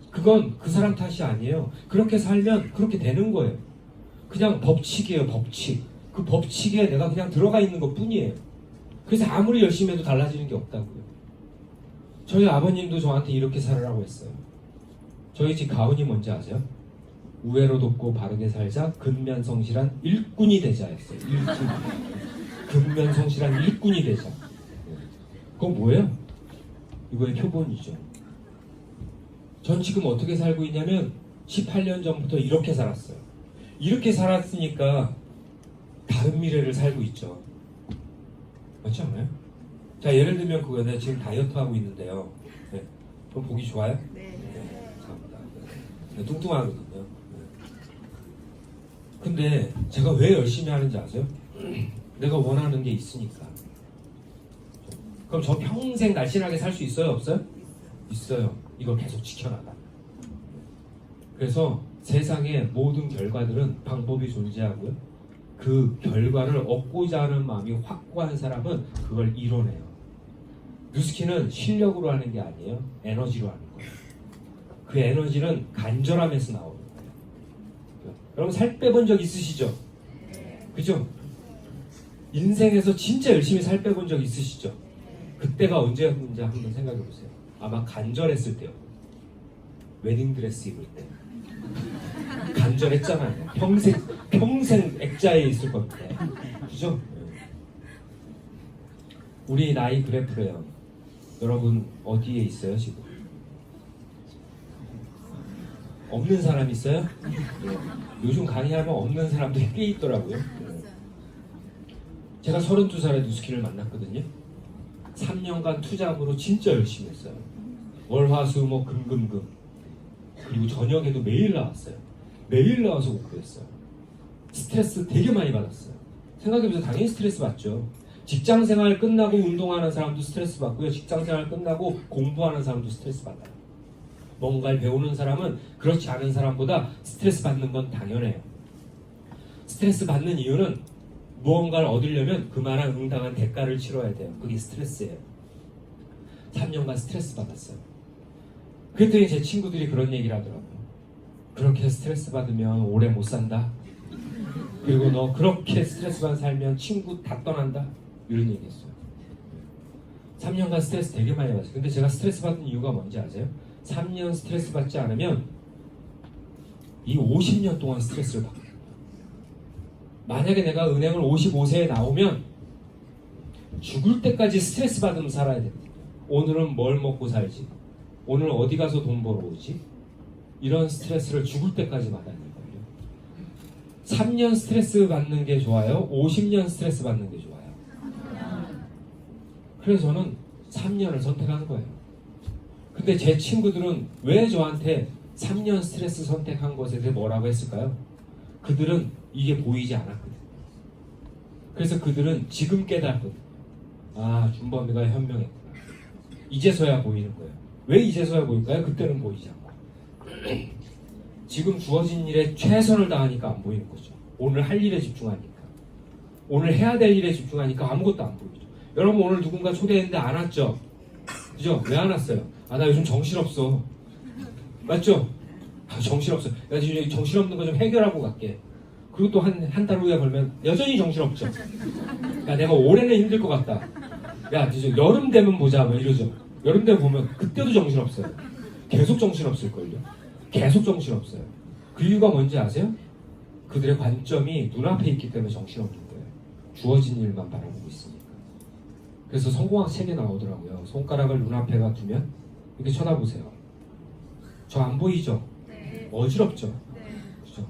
그건 그 사람 탓이 아니에요. 그렇게 살면 그렇게 되는 거예요. 그냥 법칙이에요, 법칙. 그 법칙에 내가 그냥 들어가 있는 것 뿐이에요. 그래서 아무리 열심히 해도 달라지는 게 없다고요. 저희 아버님도 저한테 이렇게 살으라고 했어요. 저희 집 가훈이 뭔지 아세요? 우애로 돕고 바르게 살자, 근면성실한 일꾼이 되자 했어요. 일꾼. 근면성실한 일꾼이 되자. 그건 뭐예요? 이거의 표본이죠. 전 지금 어떻게 살고 있냐면 18년 전부터 이렇게 살았어요. 이렇게 살았으니까 다른 미래를 살고 있죠. 맞지 않아요? 자, 예를 들면 그거 내가 지금 다이어트 하고 있는데요. 네. 그럼 보기 좋아요? 네. 감사합니다. 네, 뚱뚱하거든요. 네. 근데 제가 왜 열심히 하는지 아세요? 내가 원하는 게 있으니까. 그럼 저 평생 날씬하게 살 수 있어요? 없어요? 있어요. 이걸 계속 지켜나가. 그래서 세상의 모든 결과들은 방법이 존재하고요. 그 결과를 얻고자 하는 마음이 확고한 사람은 그걸 이뤄내요. 누스키는 실력으로 하는 게 아니에요. 에너지로 하는 거예요. 그 에너지는 간절함에서 나오는 거예요. 여러분 살 빼본 적 있으시죠? 그죠? 인생에서 진짜 열심히 살 빼본 적 있으시죠? 그때가 언제였는지 한번 생각해 보세요. 아마 간절했을 때요. 웨딩드레스 입을 때. 간절했잖아요. 평생 액자에 있을 겁니다. 그죠? 우리 나이 그래프래요. 여러분 어디에 있어요 지금? 없는 사람 있어요? 요즘 강의하면 없는 사람들이 꽤 있더라고요. 제가 32살에 누스키를 만났거든요. 3년간 투잡으로 진짜 열심히 했어요. 월화수목 금금금. 그리고 저녁에도 매일 나왔어요. 매일 나와서 공부했어요. 스트레스 되게 많이 받았어요. 생각해보세요. 당연히 스트레스 받죠. 직장생활 끝나고 운동하는 사람도 스트레스 받고요. 직장생활 끝나고 공부하는 사람도 스트레스 받아요. 뭔가를 배우는 사람은 그렇지 않은 사람보다 스트레스 받는 건 당연해요. 스트레스 받는 이유는 무언가를 얻으려면 그만한 응당한 대가를 치러야 돼요. 그게 스트레스예요. 3년간 스트레스 받았어요. 그랬더니 제 친구들이 그런 얘기를 하더라고요. 그렇게 스트레스 받으면 오래 못 산다. 그리고 너 그렇게 스트레스만 살면 친구 다 떠난다. 이런 얘기 했어요. 3년간 스트레스 되게 많이 받았어요. 근데 제가 스트레스 받은 이유가 뭔지 아세요? 3년 스트레스 받지 않으면 이 50년 동안 스트레스를 받아요. 만약에 내가 은행을 55세에 나오면 죽을 때까지 스트레스 받으면 살아야 됩니다. 오늘은 뭘 먹고 살지? 오늘 어디 가서 돈 벌어오지? 이런 스트레스를 죽을 때까지 받아야 되거든요. 3년 스트레스 받는 게 좋아요? 50년 스트레스 받는 게 좋아요? 그래서 저는 3년을 선택한 거예요. 근데 제 친구들은 왜 저한테 3년 스트레스 선택한 것에 대해 뭐라고 했을까요? 그들은 이게 보이지 않았거든요. 그래서 그들은 지금 깨닫거든요. 아, 준범이가 현명했구나. 이제서야 보이는 거예요. 왜 이제서야 보일까요? 그때는 보이지 않고. 지금 주어진 일에 최선을 다하니까 안 보이는 거죠. 오늘 할 일에 집중하니까. 오늘 해야 될 일에 집중하니까 아무것도 안 보이죠. 여러분 오늘 누군가 초대했는데 안 왔죠? 그죠? 왜 안 왔어요? 아, 나 요즘 정신없어. 맞죠? 아, 정신없어. 나 지금 정신없는 거 좀 해결하고 갈게. 그리고 또 한 달 후에 걸면 여전히 정신없죠. 야, 내가 올해는 힘들 것 같다. 야, 이제 여름 되면 보자. 뭐 이러죠. 여름 되면 보면 그때도 정신없어요. 계속 정신없을걸요. 계속 정신없어요. 그 이유가 뭔지 아세요? 그들의 관점이 눈앞에 있기 때문에 정신없는 거예요. 주어진 일만 바라보고 있으니까. 그래서 성공학 책에 나오더라고요. 손가락을 눈앞에가 두면 이렇게 쳐다보세요. 저 안 보이죠? 어지럽죠? 그죠?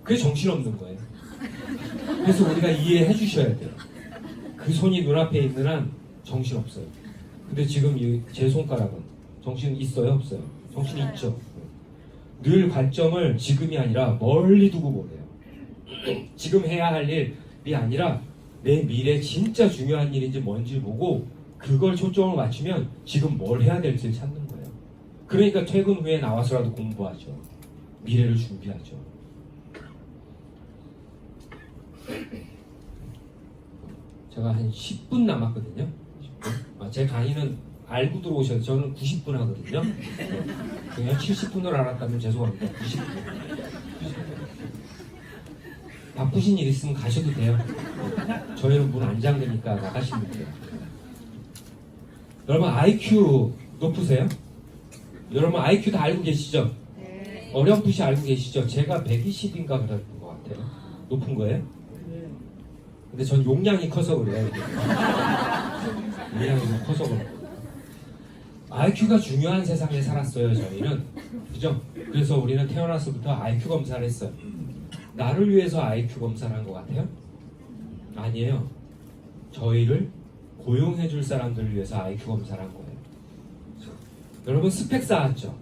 그게 정신없는 거예요. 그래서 우리가 이해해 주셔야 돼요. 그 손이 눈앞에 있는 한 정신없어요. 근데 지금 제 손가락은 정신 있어요? 없어요? 정신 있죠? 늘 관점을 지금이 아니라 멀리 두고 보래요. 지금 해야 할 일이 아니라 내 미래 진짜 중요한 일인지 뭔지 보고 그걸 초점을 맞추면 지금 뭘 해야 될지 찾는 거예요. 그러니까 퇴근 후에 나와서라도 공부하죠. 미래를 준비하죠. 제가 한 10분 남았거든요. 10분? 제 강의는 알고 들어오셔서 저는 90분 하거든요. 그냥 70분을 알았다면 죄송합니다. 90분. 바쁘신 일 있으면 가셔도 돼요. 저희는 문 안 잠그니까 나가시면 돼요. 여러분 IQ 높으세요? 여러분 IQ 다 알고 계시죠? 네. 어렴풋이 알고 계시죠? 제가 120인가 그랬던 것 같아요. 높은 거예요? 근데 전 용량이 커서 그래요. 용량이 좀 커서 그래요. IQ가 중요한 세상에 살았어요, 저희는. 그죠? 그래서 우리는 태어나서부터 IQ 검사를 했어요. 나를 위해서 IQ 검사를 한 것 같아요? 아니에요. 저희를 고용해줄 사람들을 위해서 IQ 검사를 한 거예요. 여러분 스펙 쌓았죠?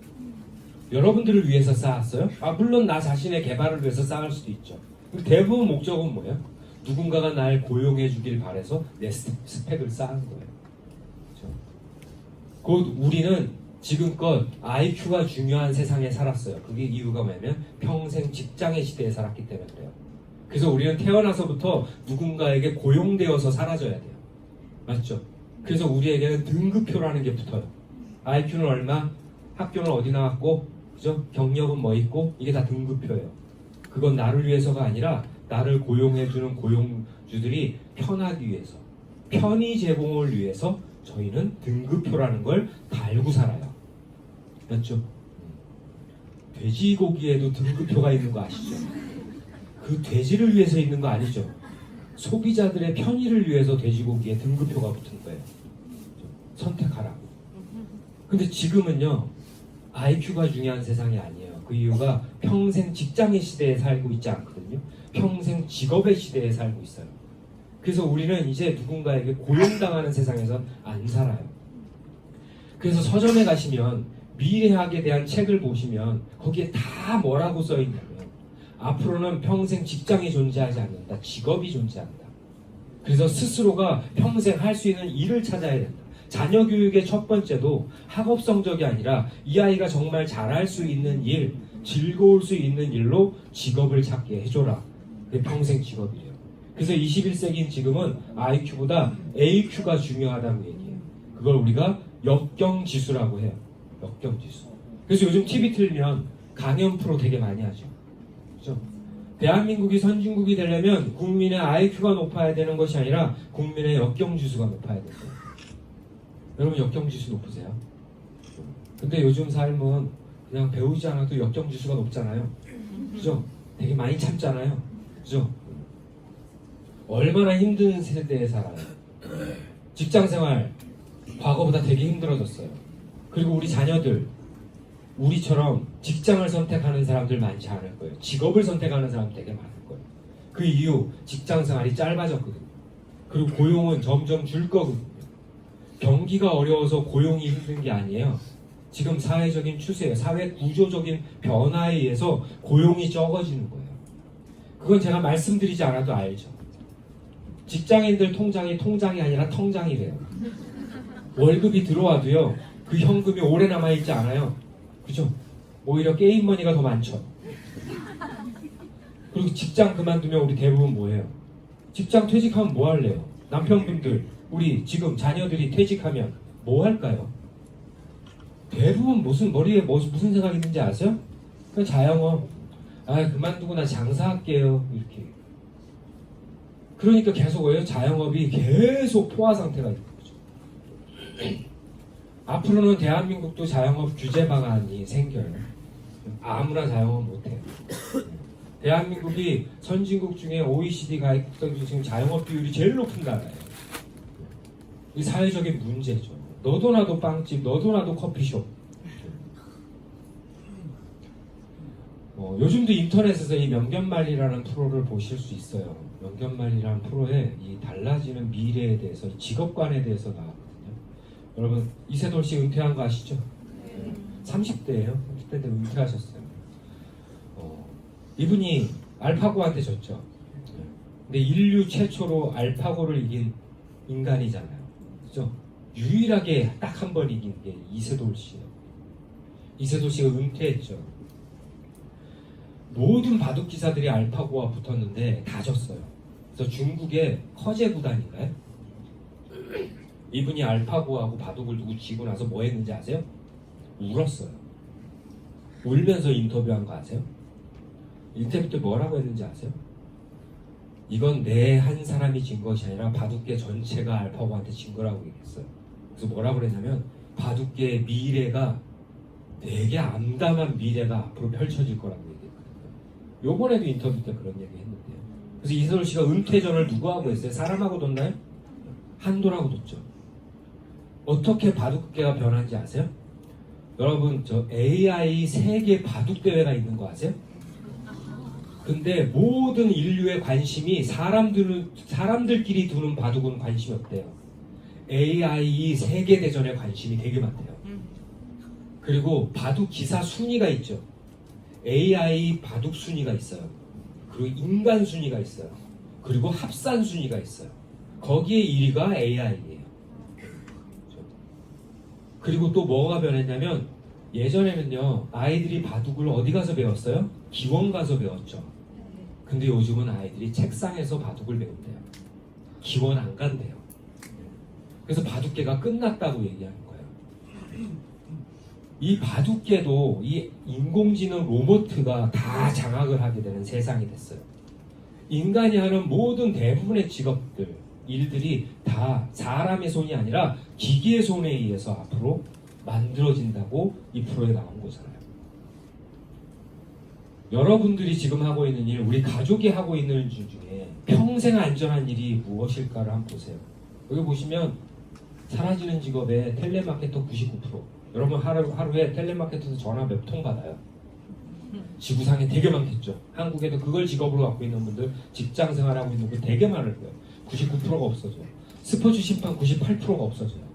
여러분들을 위해서 쌓았어요? 아, 물론 나 자신의 개발을 위해서 쌓을 수도 있죠. 대부분 목적은 뭐예요? 누군가가 날 고용해주길 바래서 내 스펙을 쌓은 거예요. 그렇죠? 곧 우리는 지금껏 IQ가 중요한 세상에 살았어요. 그게 이유가 뭐냐면 평생 직장의 시대에 살았기 때문에 그래요. 그래서 우리는 태어나서부터 누군가에게 고용되어서 살아져야 돼요. 맞죠? 그래서 우리에게는 등급표라는 게 붙어요. IQ는 얼마, 학교는 어디 나왔고, 그죠? 경력은 뭐 있고, 이게 다 등급표예요. 그건 나를 위해서가 아니라 나를 고용해주는 고용주들이 편하기 위해서, 편의 제공을 위해서 저희는 등급표라는 걸 달고 살아요. 맞죠? 돼지고기에도 등급표가 있는 거 아시죠? 그 돼지를 위해서 있는 거 아니죠? 소비자들의 편의를 위해서 돼지고기에 등급표가 붙은 거예요. 선택하라고. 근데 지금은요, IQ가 중요한 세상이 아니에요. 그 이유가 평생 직장의 시대에 살고 있지 않거든요. 평생 직업의 시대에 살고 있어요. 그래서 우리는 이제 누군가에게 고용당하는 세상에서 안 살아요. 그래서 서점에 가시면 미래학에 대한 책을 보시면 거기에 다 뭐라고 써있냐면 앞으로는 평생 직장이 존재하지 않는다. 직업이 존재한다. 그래서 스스로가 평생 할 수 있는 일을 찾아야 된다. 자녀 교육의 첫 번째도 학업 성적이 아니라 이 아이가 정말 잘할 수 있는 일, 즐거울 수 있는 일로 직업을 찾게 해줘라. 그게 평생 직업이래요. 그래서 21세기인 지금은 IQ보다 AQ가 중요하다는 얘기예요. 그걸 우리가 역경지수라고 해요. 역경지수. 그래서 요즘 TV 틀면 강연 프로 되게 많이 하죠. 그죠? 대한민국이 선진국이 되려면 국민의 IQ가 높아야 되는 것이 아니라 국민의 역경지수가 높아야 돼요. 여러분 역경지수 높으세요? 근데 요즘 삶은 그냥 배우지 않아도 역경지수가 높잖아요. 그죠? 되게 많이 참잖아요. 그죠? 얼마나 힘든 세대에 살아요. 직장생활 과거보다 되게 힘들어졌어요. 그리고 우리 자녀들 우리처럼 직장을 선택하는 사람들 많지 않을 거예요. 직업을 선택하는 사람 되게 많을 거예요. 그 이유 직장생활이 짧아졌거든요. 그리고 고용은 점점 줄 거거든요. 경기가 어려워서 고용이 힘든 게 아니에요. 지금 사회적인 추세, 사회 구조적인 변화에 의해서 고용이 적어지는 거예요. 그건 제가 말씀드리지 않아도 알죠. 직장인들 통장이 아니라 통장이래요. 월급이 들어와도요, 그 현금이 오래 남아있지 않아요. 그죠? 오히려 게임머니가 더 많죠. 그리고 직장 그만두면 우리 대부분 뭐예요? 직장 퇴직하면 뭐 할래요? 남편분들, 우리 지금 자녀들이 퇴직하면 뭐 할까요? 대부분 머리에 무슨 생각이 있는지 아세요? 그냥 자영업. 그만두고 나 장사할게요. 이렇게. 그러니까 계속 왜요? 자영업이 계속 포화 상태가 있는 거죠. 앞으로는 대한민국도 자영업 규제 방안이 생겨요. 아무나 자영업 못해요. 대한민국이 선진국 중에 OECD 가입국들 중에 지금 자영업 비율이 제일 높은 나라예요. 이 사회적인 문제죠. 너도 나도 빵집, 너도 나도 커피숍. 요즘도 인터넷에서 이 명견말이라는 프로를 보실 수 있어요. 명견말이라는 프로에 이 달라지는 미래에 대해서, 직업관에 대해서 나왔거든요. 여러분, 이세돌 씨 은퇴한 거 아시죠? 30대예요. 30대 때 은퇴하셨어요. 이분이 알파고한테 졌죠. 근데 인류 최초로 알파고를 이긴 인간이잖아요. 그죠? 유일하게 딱 한 번 이긴 게 이세돌 씨예요. 이세돌 씨가 은퇴했죠. 모든 바둑 기사들이 알파고와 붙었는데 다 졌어요. 그래서 중국의 커제 구단인가요? 이분이 알파고하고 바둑을 두고 지고 나서 뭐 했는지 아세요? 울었어요. 울면서 인터뷰한 거 아세요? 인터뷰 때 뭐라고 했는지 아세요? 이건 내 한 사람이 진 것이 아니라 바둑계 전체가 알파고한테 진 거라고 얘기했어요. 그래서 뭐라고 그랬냐면 바둑계의 미래가 되게 암담한 미래가 앞으로 펼쳐질 거라고 얘기했거든요. 요번에도 인터뷰 때 그런 얘기 했는데요. 그래서 이세돌 씨가 은퇴전을 누구하고 했어요? 사람하고 뒀나요? 한돌하고 뒀죠. 어떻게 바둑계가 변한지 아세요? 여러분, 저 AI 세계 바둑 대회가 있는 거 아세요? 근데 모든 인류의 관심이 사람들끼리 두는 바둑은 관심이 없대요. AI 세계대전에 관심이 되게 많대요. 그리고 바둑 기사 순위가 있죠. AI 바둑 순위가 있어요. 그리고 인간 순위가 있어요. 그리고 합산 순위가 있어요. 거기에 1위가 AI예요. 그리고 또 뭐가 변했냐면 예전에는요, 아이들이 바둑을 어디 가서 배웠어요? 기원 가서 배웠죠. 근데 요즘은 아이들이 책상에서 바둑을 배운대요. 기원 안 간대요. 그래서 바둑계가 끝났다고 얘기하는 거예요. 이 바둑계도 이 인공지능 로봇가 다 장악을 하게 되는 세상이 됐어요. 인간이 하는 모든 대부분의 직업들, 일들이 다 사람의 손이 아니라 기계의 손에 의해서 앞으로 만들어진다고 이 프로에 나온 거잖아요. 여러분들이 지금 하고 있는 일, 우리 가족이 하고 있는 일 중에 평생 안전한 일이 무엇일까를 한번 보세요. 여기 보시면 사라지는 직업의 텔레마케터 99%. 여러분 하루에 텔레마케터에서 전화 몇 통 받아요? 지구상에 되게 많겠죠. 한국에도 그걸 직업으로 갖고 있는 분들, 직장 생활하고 있는 분들 되게 많을 거예요. 99%가 없어져요. 스포츠 심판 98%가 없어져요.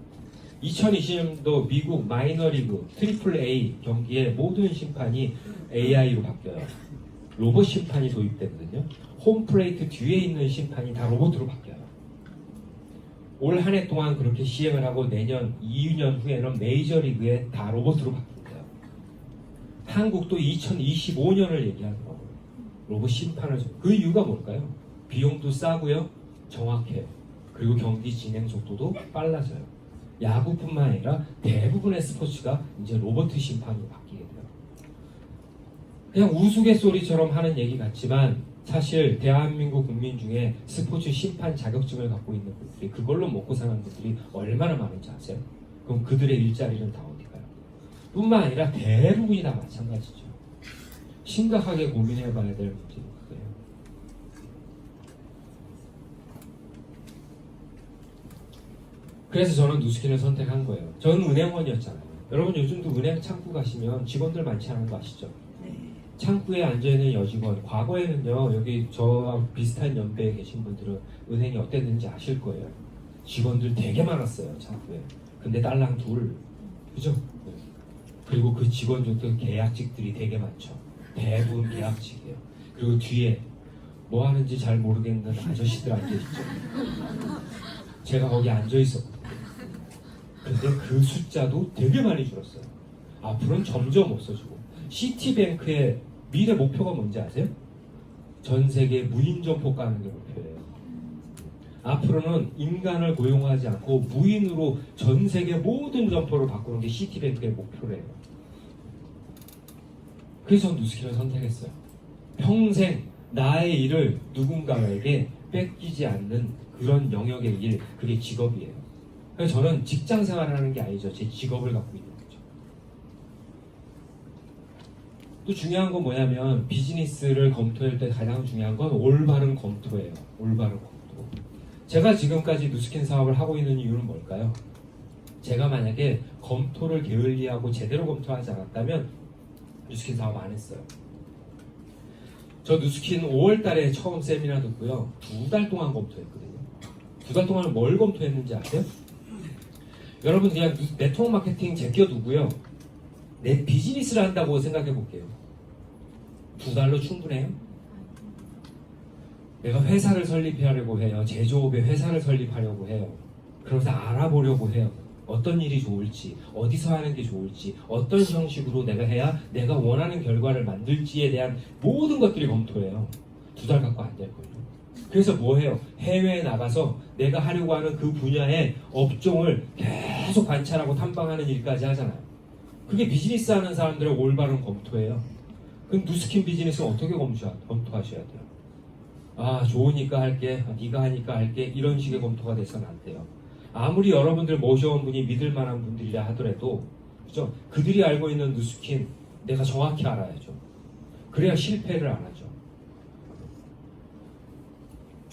2020년도 미국 마이너리그 트리플 A 경기의 모든 심판이 AI로 바뀌어요. 로봇 심판이 도입되거든요. 홈플레이트 뒤에 있는 심판이 다 로봇으로 바뀌어요. 올 한 해 동안 그렇게 시행을 하고 내년 2년 후에는 메이저리그에 다 로봇으로 바뀐대요. 한국도 2025년을 얘기하더라고요. 로봇 심판을 그 이유가 뭘까요? 비용도 싸고요, 정확해요. 그리고 경기 진행 속도도 빨라져요. 야구뿐만 아니라 대부분의 스포츠가 이제 로봇 심판으로 바뀌게 돼요. 그냥 우스갯소리처럼 하는 얘기 같지만 사실 대한민국 국민 중에 스포츠 심판 자격증을 갖고 있는 분들이, 그걸로 먹고 사는 분들이 얼마나 많은지 아세요? 그럼 그들의 일자리는 다 어디 가요? 뿐만 아니라 대부분이 다 마찬가지죠. 심각하게 고민해봐야 될 문제는 그거예요. 그래서 저는 누스킨을 선택한 거예요. 저는 은행원이었잖아요. 여러분 요즘도 은행 창구 가시면 직원들 많지 않은 거 아시죠? 창구에 앉아있는 여직원, 과거에는요, 여기 저와 비슷한 연배에 계신 분들은 은행이 어땠는지 아실 거예요. 직원들 되게 많았어요, 창구에. 근데 딸랑 둘, 그죠? 그리고 그 직원들도 계약직들이 되게 많죠. 대부분 계약직이에요. 그리고 뒤에 뭐 하는지 잘 모르겠는 아저씨들 앉아있죠. 제가 거기 앉아있었거든요. 근데 그 숫자도 되게 많이 줄었어요. 앞으로는 점점 없어지고. 시티뱅크의 미래 목표가 뭔지 아세요? 전 세계 무인 점포 까는 게 목표예요. 앞으로는 인간을 고용하지 않고 무인으로 전 세계 모든 점포를 바꾸는 게 시티뱅크의 목표래요. 그래서 전 누스키를 선택했어요. 평생 나의 일을 누군가에게 뺏기지 않는 그런 영역의 일, 그게 직업이에요. 그래서 저는 직장 생활을 하는 게 아니죠. 제 직업을 갖고 있는 거죠. 또 중요한 건 뭐냐면 비즈니스를 검토할 때 가장 중요한 건 올바른 검토예요. 올바른 검토. 제가 지금까지 누스킨 사업을 하고 있는 이유는 뭘까요? 제가 만약에 검토를 게을리하고 제대로 검토하지 않았다면 누스킨 사업 안 했어요. 저 누스킨 5월 달에 처음 세미나 듣고요. 2달 동안 검토했거든요. 2달 동안 뭘 검토했는지 아세요? 여러분 그냥 네트워크 마케팅 제껴두고요. 내 비즈니스를 한다고 생각해 볼게요. 2달로 충분해요? 내가 회사를 설립하려고 해요. 제조업의 회사를 설립하려고 해요. 그러면서 알아보려고 해요. 어떤 일이 좋을지, 어디서 하는 게 좋을지, 어떤 형식으로 내가 해야 내가 원하는 결과를 만들지에 대한 모든 것들이 검토해요. 2달 갖고 안 될걸요. 그래서 뭐 해요? 해외에 나가서 내가 하려고 하는 그 분야의 업종을 계속 관찰하고 탐방하는 일까지 하잖아요. 그게 비즈니스 하는 사람들의 올바른 검토예요. 그럼 누스킨 비즈니스는 어떻게 검토하셔야 돼요? 아, 좋으니까 할게, 네가 하니까 할게, 이런 식의 검토가 돼서는 안 돼요. 아무리 여러분들 모셔온 분이 믿을 만한 분들이라 하더라도, 그죠? 그들이 알고 있는 누스킨 내가 정확히 알아야죠. 그래야 실패를 안 하죠.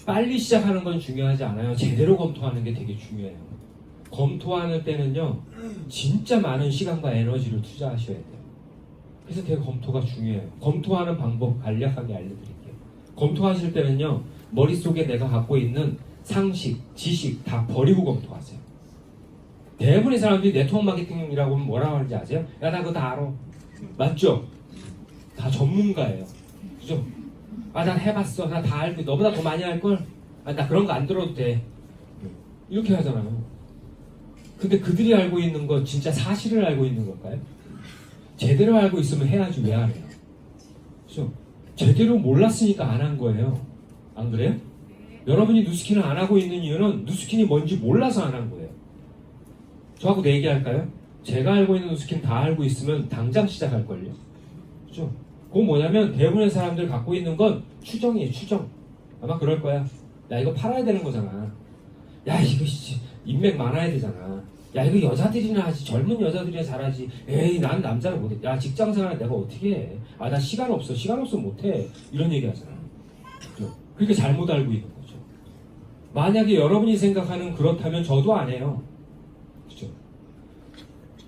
빨리 시작하는 건 중요하지 않아요. 제대로 검토하는 게 되게 중요해요. 검토하는 때는요, 진짜 많은 시간과 에너지를 투자하셔야 돼요. 그래서 되게 검토가 중요해요. 검토하는 방법 간략하게 알려드릴게요. 검토하실 때는요, 머릿속에 내가 갖고 있는 상식, 지식 다 버리고 검토하세요. 대부분의 사람들이 네트워크 마케팅이라고 하면 뭐라고 하는지 아세요? 야, 나 그거 다 알아. 맞죠? 다 전문가예요. 그죠? 아, 난 해봤어. 나 다 알고, 너보다 더 많이 할걸? 아, 나 그런 거 안 들어도 돼. 이렇게 하잖아요. 근데 그들이 알고 있는 거 진짜 사실을 알고 있는 걸까요? 제대로 알고 있으면 해야지 왜 안 해요? 그죠? 제대로 몰랐으니까 안 한 거예요. 안 그래요? 여러분이 누스킨을 안 하고 있는 이유는 누스킨이 뭔지 몰라서 안 한 거예요. 저하고 얘기할까요? 제가 알고 있는 누스킨 다 알고 있으면 당장 시작할걸요. 그죠? 그건 뭐냐면 대부분의 사람들 갖고 있는 건 추정이에요. 추정. 아마 그럴 거야. 야, 이거 팔아야 되는 거잖아. 야, 이거 인맥 많아야 되잖아. 야, 이거 여자들이나 하지. 젊은 여자들이나 잘하지. 에이, 난 남자를 못해. 야, 직장생활 내가 어떻게 해. 아, 나 시간 없어. 시간 없으면 못해. 이런 얘기 하잖아. 그죠? 그렇게 잘못 알고 있는 거죠. 만약에 여러분이 생각하는 그렇다면 저도 안 해요. 그죠?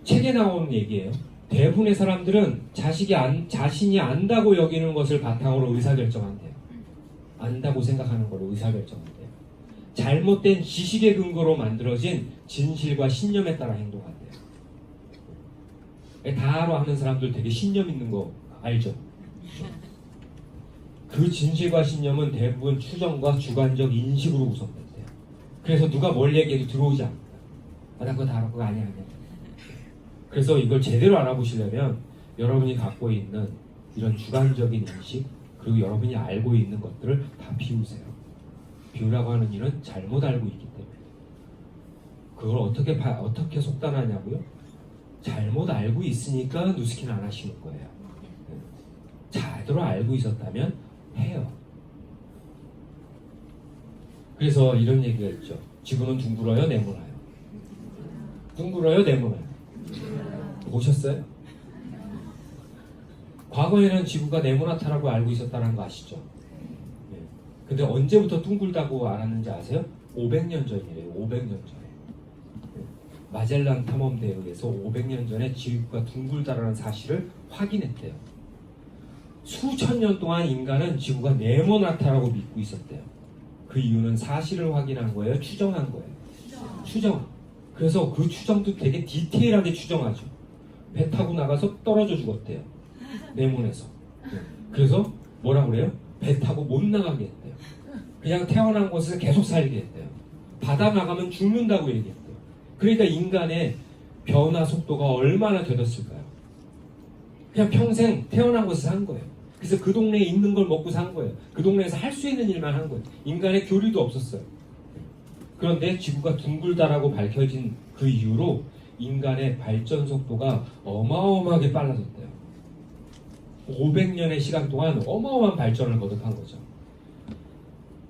책에 나오는 얘기예요. 대부분의 사람들은 자신이 안다고 여기는 것을 바탕으로 의사결정한대요. 안다고 생각하는 걸로 의사결정한대요. 잘못된 지식의 근거로 만들어진 진실과 신념에 따라 행동한대요. 다로 하는 사람들 되게 신념 있는 거 알죠? 그 진실과 신념은 대부분 추정과 주관적 인식으로 구성된대요. 그래서 누가 뭘 얘기해도 들어오지 않는다. 아, 나 그거 다 알아. 그거 아니야. 그래서 이걸 제대로 알아보시려면 여러분이 갖고 있는 이런 주관적인 인식, 그리고 여러분이 알고 있는 것들을 다 비우세요. 비우라고 하는 일은 잘못 알고 있기 때문에. 그걸 어떻게 속단하냐고요? 잘못 알고 있으니까 누스킨 안 하시는 거예요. 제대로 알고 있었다면 해요. 그래서 이런 얘기가 있죠. 지구는 둥글어요, 네모나요? 둥글어요, 네모나요? 보셨어요? 과거에는 지구가 네모나타라고 알고 있었다는 거 아시죠? 네. 근데 언제부터 둥글다고 알았는지 아세요? 500년 전이래요. 500년 전에. 네. 마젤란 탐험대에 의해서 500년 전에 지구가 둥글다라는 사실을 확인했대요. 수천 년 동안 인간은 지구가 네모나타라고 믿고 있었대요. 그 이유는 사실을 확인한 거예요? 추정한 거예요? 추정. 그래서 그 추정도 되게 디테일하게 추정하죠. 배 타고 나가서 떨어져 죽었대요. 네모네서. 그래서 뭐라고 그래요? 배 타고 못 나가게 했대요. 그냥 태어난 곳에서 계속 살게 했대요. 바다 나가면 죽는다고 얘기했대요. 그러니까 인간의 변화 속도가 얼마나 되었을까요? 그냥 평생 태어난 곳에서 산 거예요. 그래서 그 동네에 있는 걸 먹고 산 거예요. 그 동네에서 할 수 있는 일만 한 거예요. 인간의 교류도 없었어요. 그런데 지구가 둥글다라고 밝혀진 그 이후로 인간의 발전 속도가 어마어마하게 빨라졌대요. 500년의 시간 동안 어마어마한 발전을 거듭한 거죠.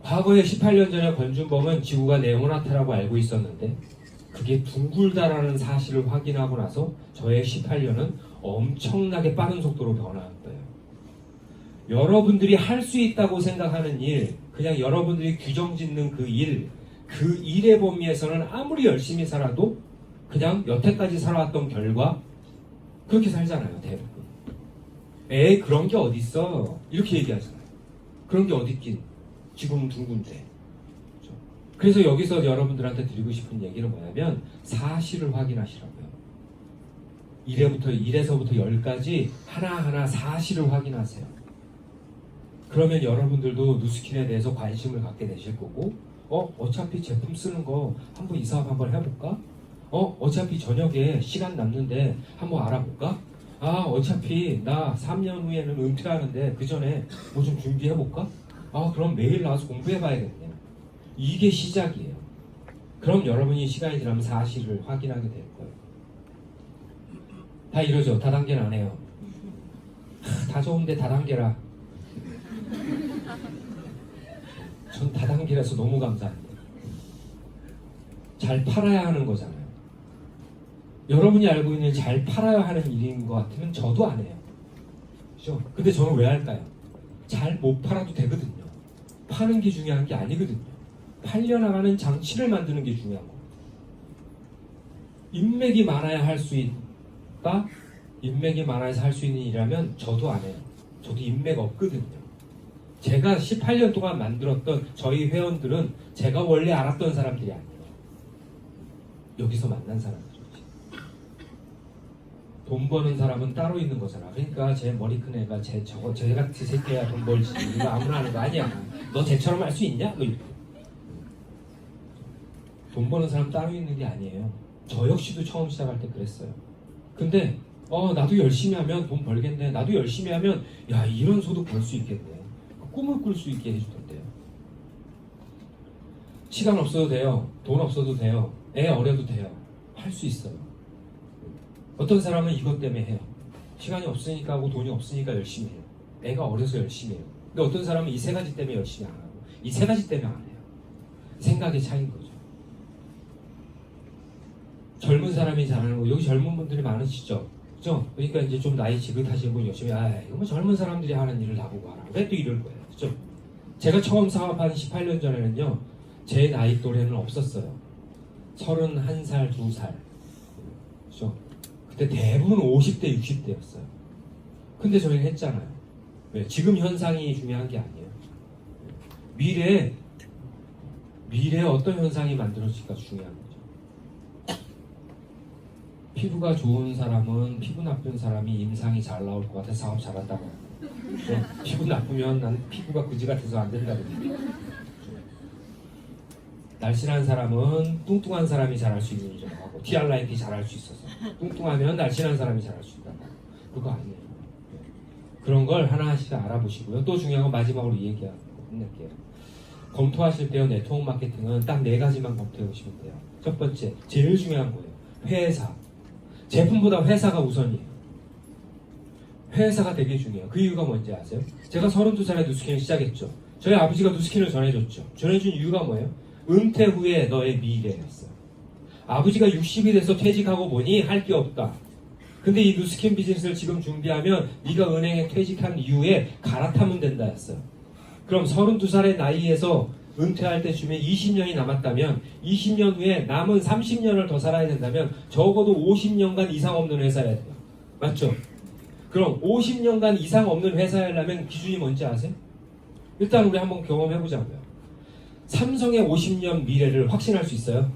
과거에 18년 전에 권준범은 지구가 네모나타라고 알고 있었는데 그게 둥글다라는 사실을 확인하고 나서 저의 18년은 엄청나게 빠른 속도로 변화한 거예요. 여러분들이 할 수 있다고 생각하는 일, 그냥 여러분들이 규정 짓는 그 일의 범위에서는 아무리 열심히 살아도 그냥 여태까지 살아왔던 결과 그렇게 살잖아요, 대부분. 그런 게 어딨어? 이렇게 얘기하잖아요. 그런 게 어딨긴. 지금은 둥근데. 그렇죠? 그래서 여기서 여러분들한테 드리고 싶은 얘기는 뭐냐면 사실을 확인하시라고요. 1에서부터 10까지 하나하나 사실을 확인하세요. 그러면 여러분들도 누스킨에 대해서 관심을 갖게 되실 거고 어차피 제품 쓰는 거 한번 이 사업 한번 해볼까? 어차피 저녁에 시간 남는데 한번 알아볼까? 어차피 나 3년 후에는 은퇴하는데 그 전에 뭐 좀 준비해볼까? 그럼 매일 나와서 공부해봐야겠네요. 이게 시작이에요. 그럼 여러분이 시간이 지나면 사실을 확인하게 될 거예요. 다 이러죠. 다단계는 안 해요. 다 좋은데 다단계라. 전 다단계라서 너무 감사합니다. 잘 팔아야 하는 거잖아요. 여러분이 알고 있는 잘 팔아야 하는 일인 것 같으면 저도 안 해요. 그렇죠? 근데 저는 왜 할까요? 잘 못 팔아도 되거든요. 파는 게 중요한 게 아니거든요. 팔려나가는 장치를 만드는 게 중요한 거예요. 인맥이 많아야 할 수 있다? 인맥이 많아서 할 수 있는 일이라면 저도 안 해요. 저도 인맥 없거든요. 제가 18년 동안 만들었던 저희 회원들은 제가 원래 알았던 사람들이 아니에요. 여기서 만난 사람들이지. 돈 버는 사람은 따로 있는 거잖아. 그러니까 제 머리 큰 애가 쟤 같은 새끼야 돈 벌지. 이거 아무나 하는 거 아니야. 너 쟤처럼 할 수 있냐? 너 돈 버는 사람 따로 있는 게 아니에요. 저 역시도 처음 시작할 때 그랬어요. 근데 나도 열심히 하면 돈 벌겠네. 나도 열심히 하면 야 이런 소득 벌 수 있겠네. 꿈을 꿀 수 있게 해주던데요. 시간 없어도 돼요. 돈 없어도 돼요. 애 어려도 돼요. 할 수 있어요. 어떤 사람은 이것 때문에 해요. 시간이 없으니까 하고 돈이 없으니까 열심히 해요. 애가 어려서 열심히 해요. 근데 어떤 사람은 이 세 가지 때문에 열심히 안 하고 이 세 가지 때문에 안 해요. 생각의 차이인 거죠. 젊은 사람이 잘하는 거, 여기 젊은 분들이 많으시죠? 그죠? 그러니까 이제 좀 나이 지긋하신 분 열심히 이거 뭐 젊은 사람들이 하는 일을 나보고 하라. 왜 또 이럴 거예요? 그죠? 제가 처음 사업한 18년 전에는요, 제 나이 또래는 없었어요. 31살, 2살. 그죠? 그때 대부분 50대, 60대였어요. 근데 저희는 했잖아요. 왜? 지금 현상이 중요한 게 아니에요. 미래에 어떤 현상이 만들어질까 중요한 거죠. 피부가 좋은 사람은 피부 나쁜 사람이 임상이 잘 나올 것 같아 사업 잘한다고 합니다. 피부 나쁘면 난 피부가 그지 같아서 안 된다고 합니다. 날씬한 사람은 뚱뚱한 사람이 잘할 수 있는 일이라고 하고 TR라이트 잘할 수 있어서 뚱뚱하면 날씬한 사람이 잘할 수 있다고 하고 그거 아니에요. 그런 걸 하나씩 알아보시고요. 또 중요한 건 마지막으로 얘기하고 끝낼게요. 검토하실 때요. 네트워크 마케팅은 딱 4가지만 검토해 보시면 돼요. 첫 번째, 제일 중요한 거예요. 회사. 제품보다 회사가 우선이에요. 회사가 되게 중요해요. 그 이유가 뭔지 아세요? 제가 32살에 누스킨을 시작했죠. 저희 아버지가 누스킨을 전해줬죠. 전해준 이유가 뭐예요? 은퇴 후에 너의 미래였어요. 아버지가 60이 돼서 퇴직하고 보니 할 게 없다. 근데 이 누스킨 비즈니스를 지금 준비하면 네가 은행에 퇴직한 이후에 갈아타면 된다 했어요. 그럼 32살의 나이에서 은퇴할 때쯤에 20년이 남았다면 20년 후에 남은 30년을 더 살아야 된다면 적어도 50년간 이상 없는 회사여야 돼요. 맞죠? 그럼 50년간 이상 없는 회사야려면 기준이 뭔지 아세요? 일단 우리 한번 경험해보자고요. 삼성의 50년 미래를 확신할 수 있어요?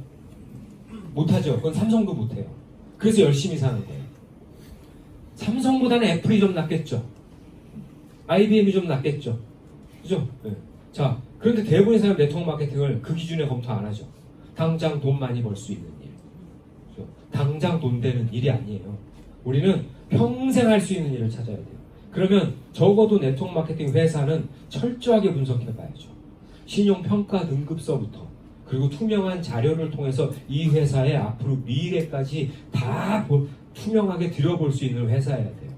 못하죠. 그건 삼성도 못해요. 그래서 열심히 사는 거예요. 삼성보다는 애플이 좀 낫겠죠. IBM이 좀 낫겠죠. 그죠? 네. 자, 그런데 대부분의 사람 네트워크 마케팅을 그 기준에 검토 안 하죠. 당장 돈 많이 벌 수 있는 일. 그죠? 당장 돈 되는 일이 아니에요. 우리는 평생 할 수 있는 일을 찾아야 돼요. 그러면 적어도 네트워크 마케팅 회사는 철저하게 분석해 봐야죠. 신용평가 등급서부터 그리고 투명한 자료를 통해서 이 회사의 앞으로 미래까지 다 투명하게 들여볼 수 있는 회사여야 돼요.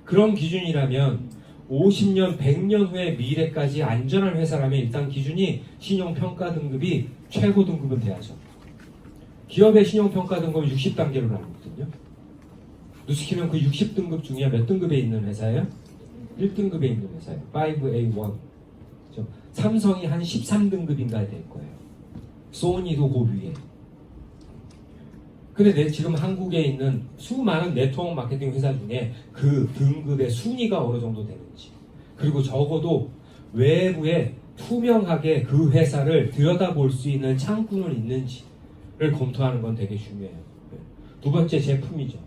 그런 기준이라면 50년, 100년 후의 미래까지 안전한 회사라면 일단 기준이 신용평가 등급이 최고 등급은 돼야죠. 기업의 신용평가 등급은 60단계로 나누거든요. 누스키는 그 60등급 중에 몇 등급에 있는 회사예요? 1등급에 있는 회사예요. 5A1. 삼성이 한 13등급인가 될 거예요. 소니도 그 위에. 근데 지금 한국에 있는 수많은 네트워크 마케팅 회사 중에 그 등급의 순위가 어느 정도 되는지, 그리고 적어도 외부에 투명하게 그 회사를 들여다볼 수 있는 창구는 있는지를 검토하는 건 되게 중요해요. 두 번째, 제품이죠.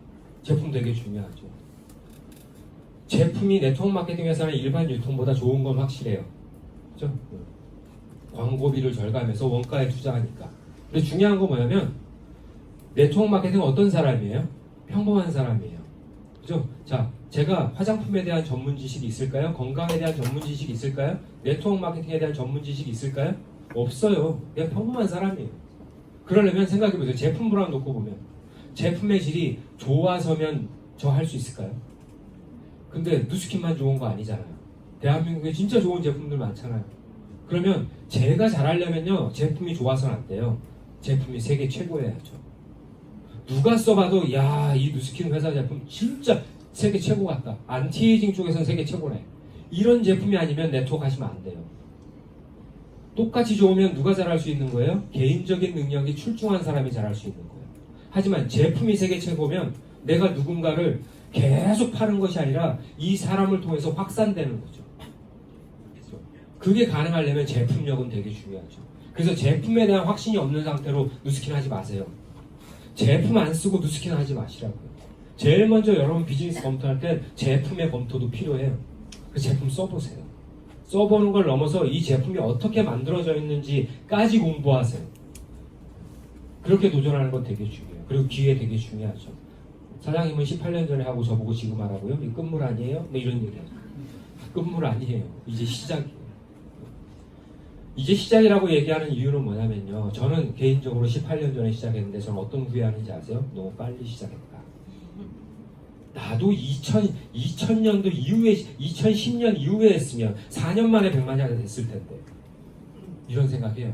제품 되게 중요하죠. 제품이 네트워크 마케팅 회사는 일반 유통보다 좋은 건 확실해요. 그죠? 광고비를 절감해서 원가에 투자하니까. 근데 중요한 건 뭐냐면 네트워크 마케팅은 어떤 사람이에요? 평범한 사람이에요. 그죠? 자, 제가 화장품에 대한 전문 지식이 있을까요? 건강에 대한 전문 지식이 있을까요? 네트워크 마케팅에 대한 전문 지식이 있을까요? 없어요. 그냥 평범한 사람이에요. 그러려면 생각해보세요. 제품 브랜드 놓고 보면 제품의 질이 좋아서면 저 할 수 있을까요? 근데 누스킨만 좋은 거 아니잖아요. 대한민국에 진짜 좋은 제품들 많잖아요. 그러면 제가 잘하려면요, 제품이 좋아서는 안 돼요. 제품이 세계 최고여야죠. 누가 써봐도 야, 이 누스킨 회사 제품 진짜 세계 최고 같다. 안티에이징 쪽에서는 세계 최고네. 이런 제품이 아니면 네트워크 하시면 안 돼요. 똑같이 좋으면 누가 잘할 수 있는 거예요? 개인적인 능력이 출중한 사람이 잘할 수 있는 거예요. 하지만 제품이 세계 최고면 내가 누군가를 계속 파는 것이 아니라 이 사람을 통해서 확산되는 거죠. 그게 가능하려면 제품력은 되게 중요하죠. 그래서 제품에 대한 확신이 없는 상태로 누스킨 하지 마세요. 제품 안 쓰고 누스킨 하지 마시라고요. 제일 먼저 여러분 비즈니스 검토할 때 제품의 검토도 필요해요. 그 제품 써보세요. 써보는 걸 넘어서 이 제품이 어떻게 만들어져 있는지까지 공부하세요. 그렇게 도전하는 건 되게 중요해요. 그리고 기회 되게 중요하죠. 사장님은 18년 전에 하고 저보고 지금 하라고요? 이 끝물 아니에요? 뭐 이런 얘기하죠. 끝물 아니에요. 이제 시작이에요. 이제 시작이라고 얘기하는 이유는 뭐냐면요. 저는 개인적으로 18년 전에 시작했는데 저는 어떤 후회하는지 아세요? 너무 빨리 시작했다. 나도 2000년도 이후에 2010년 이후에 했으면 4년 만에 100만이 하나 됐을 텐데 이런 생각해요.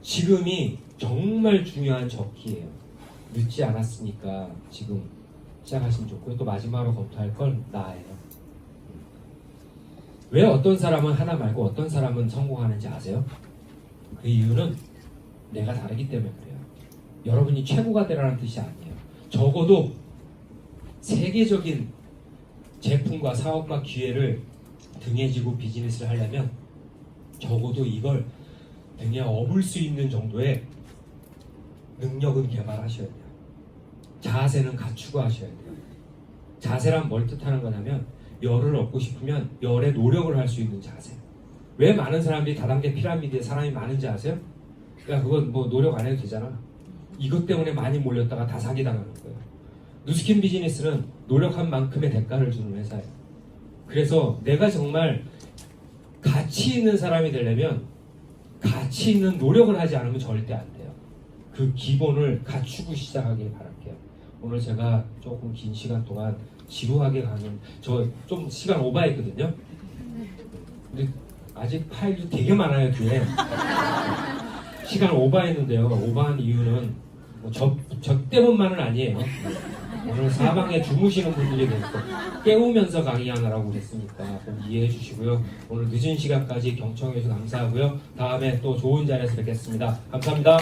지금이 정말 중요한 적기예요. 늦지 않았으니까 지금 시작하시면 좋고요. 또 마지막으로 검토할 건 나예요. 왜 어떤 사람은 하나 말고 어떤 사람은 성공하는지 아세요? 그 이유는 내가 다르기 때문에 그래요. 여러분이 최고가 되라는 뜻이 아니에요. 적어도 세계적인 제품과 사업과 기회를 등에 지고 비즈니스를 하려면 적어도 이걸 등에 업을 수 있는 정도의 능력은 개발하셔야 돼요. 자세는 갖추고 하셔야 돼요. 자세란 뭘 뜻하는 거냐면 열을 얻고 싶으면 열에 노력을 할 수 있는 자세. 왜 많은 사람들이 다단계 피라미드에 사람이 많은지 아세요? 야, 그건 뭐 노력 안 해도 되잖아. 이것 때문에 많이 몰렸다가 다 사기당하는 거예요. 누스킨 비즈니스는 노력한 만큼의 대가를 주는 회사예요. 그래서 내가 정말 가치 있는 사람이 되려면 가치 있는 노력을 하지 않으면 절대 안 돼요. 그 기본을 갖추고 시작하길 바랄게요. 오늘 제가 조금 긴 시간 동안 지루하게 가는, 저 좀 시간 오버했거든요. 근데 아직 파일도 되게 많아요, 뒤에. 시간 오버했는데요. 오버한 이유는 뭐 저 때문만은 아니에요. 오늘 사방에 주무시는 분들이 계시고 깨우면서 강의하느라고 그랬으니까 좀 이해해 주시고요. 오늘 늦은 시간까지 경청해 주셔서 감사하고요. 다음에 또 좋은 자리에서 뵙겠습니다. 감사합니다.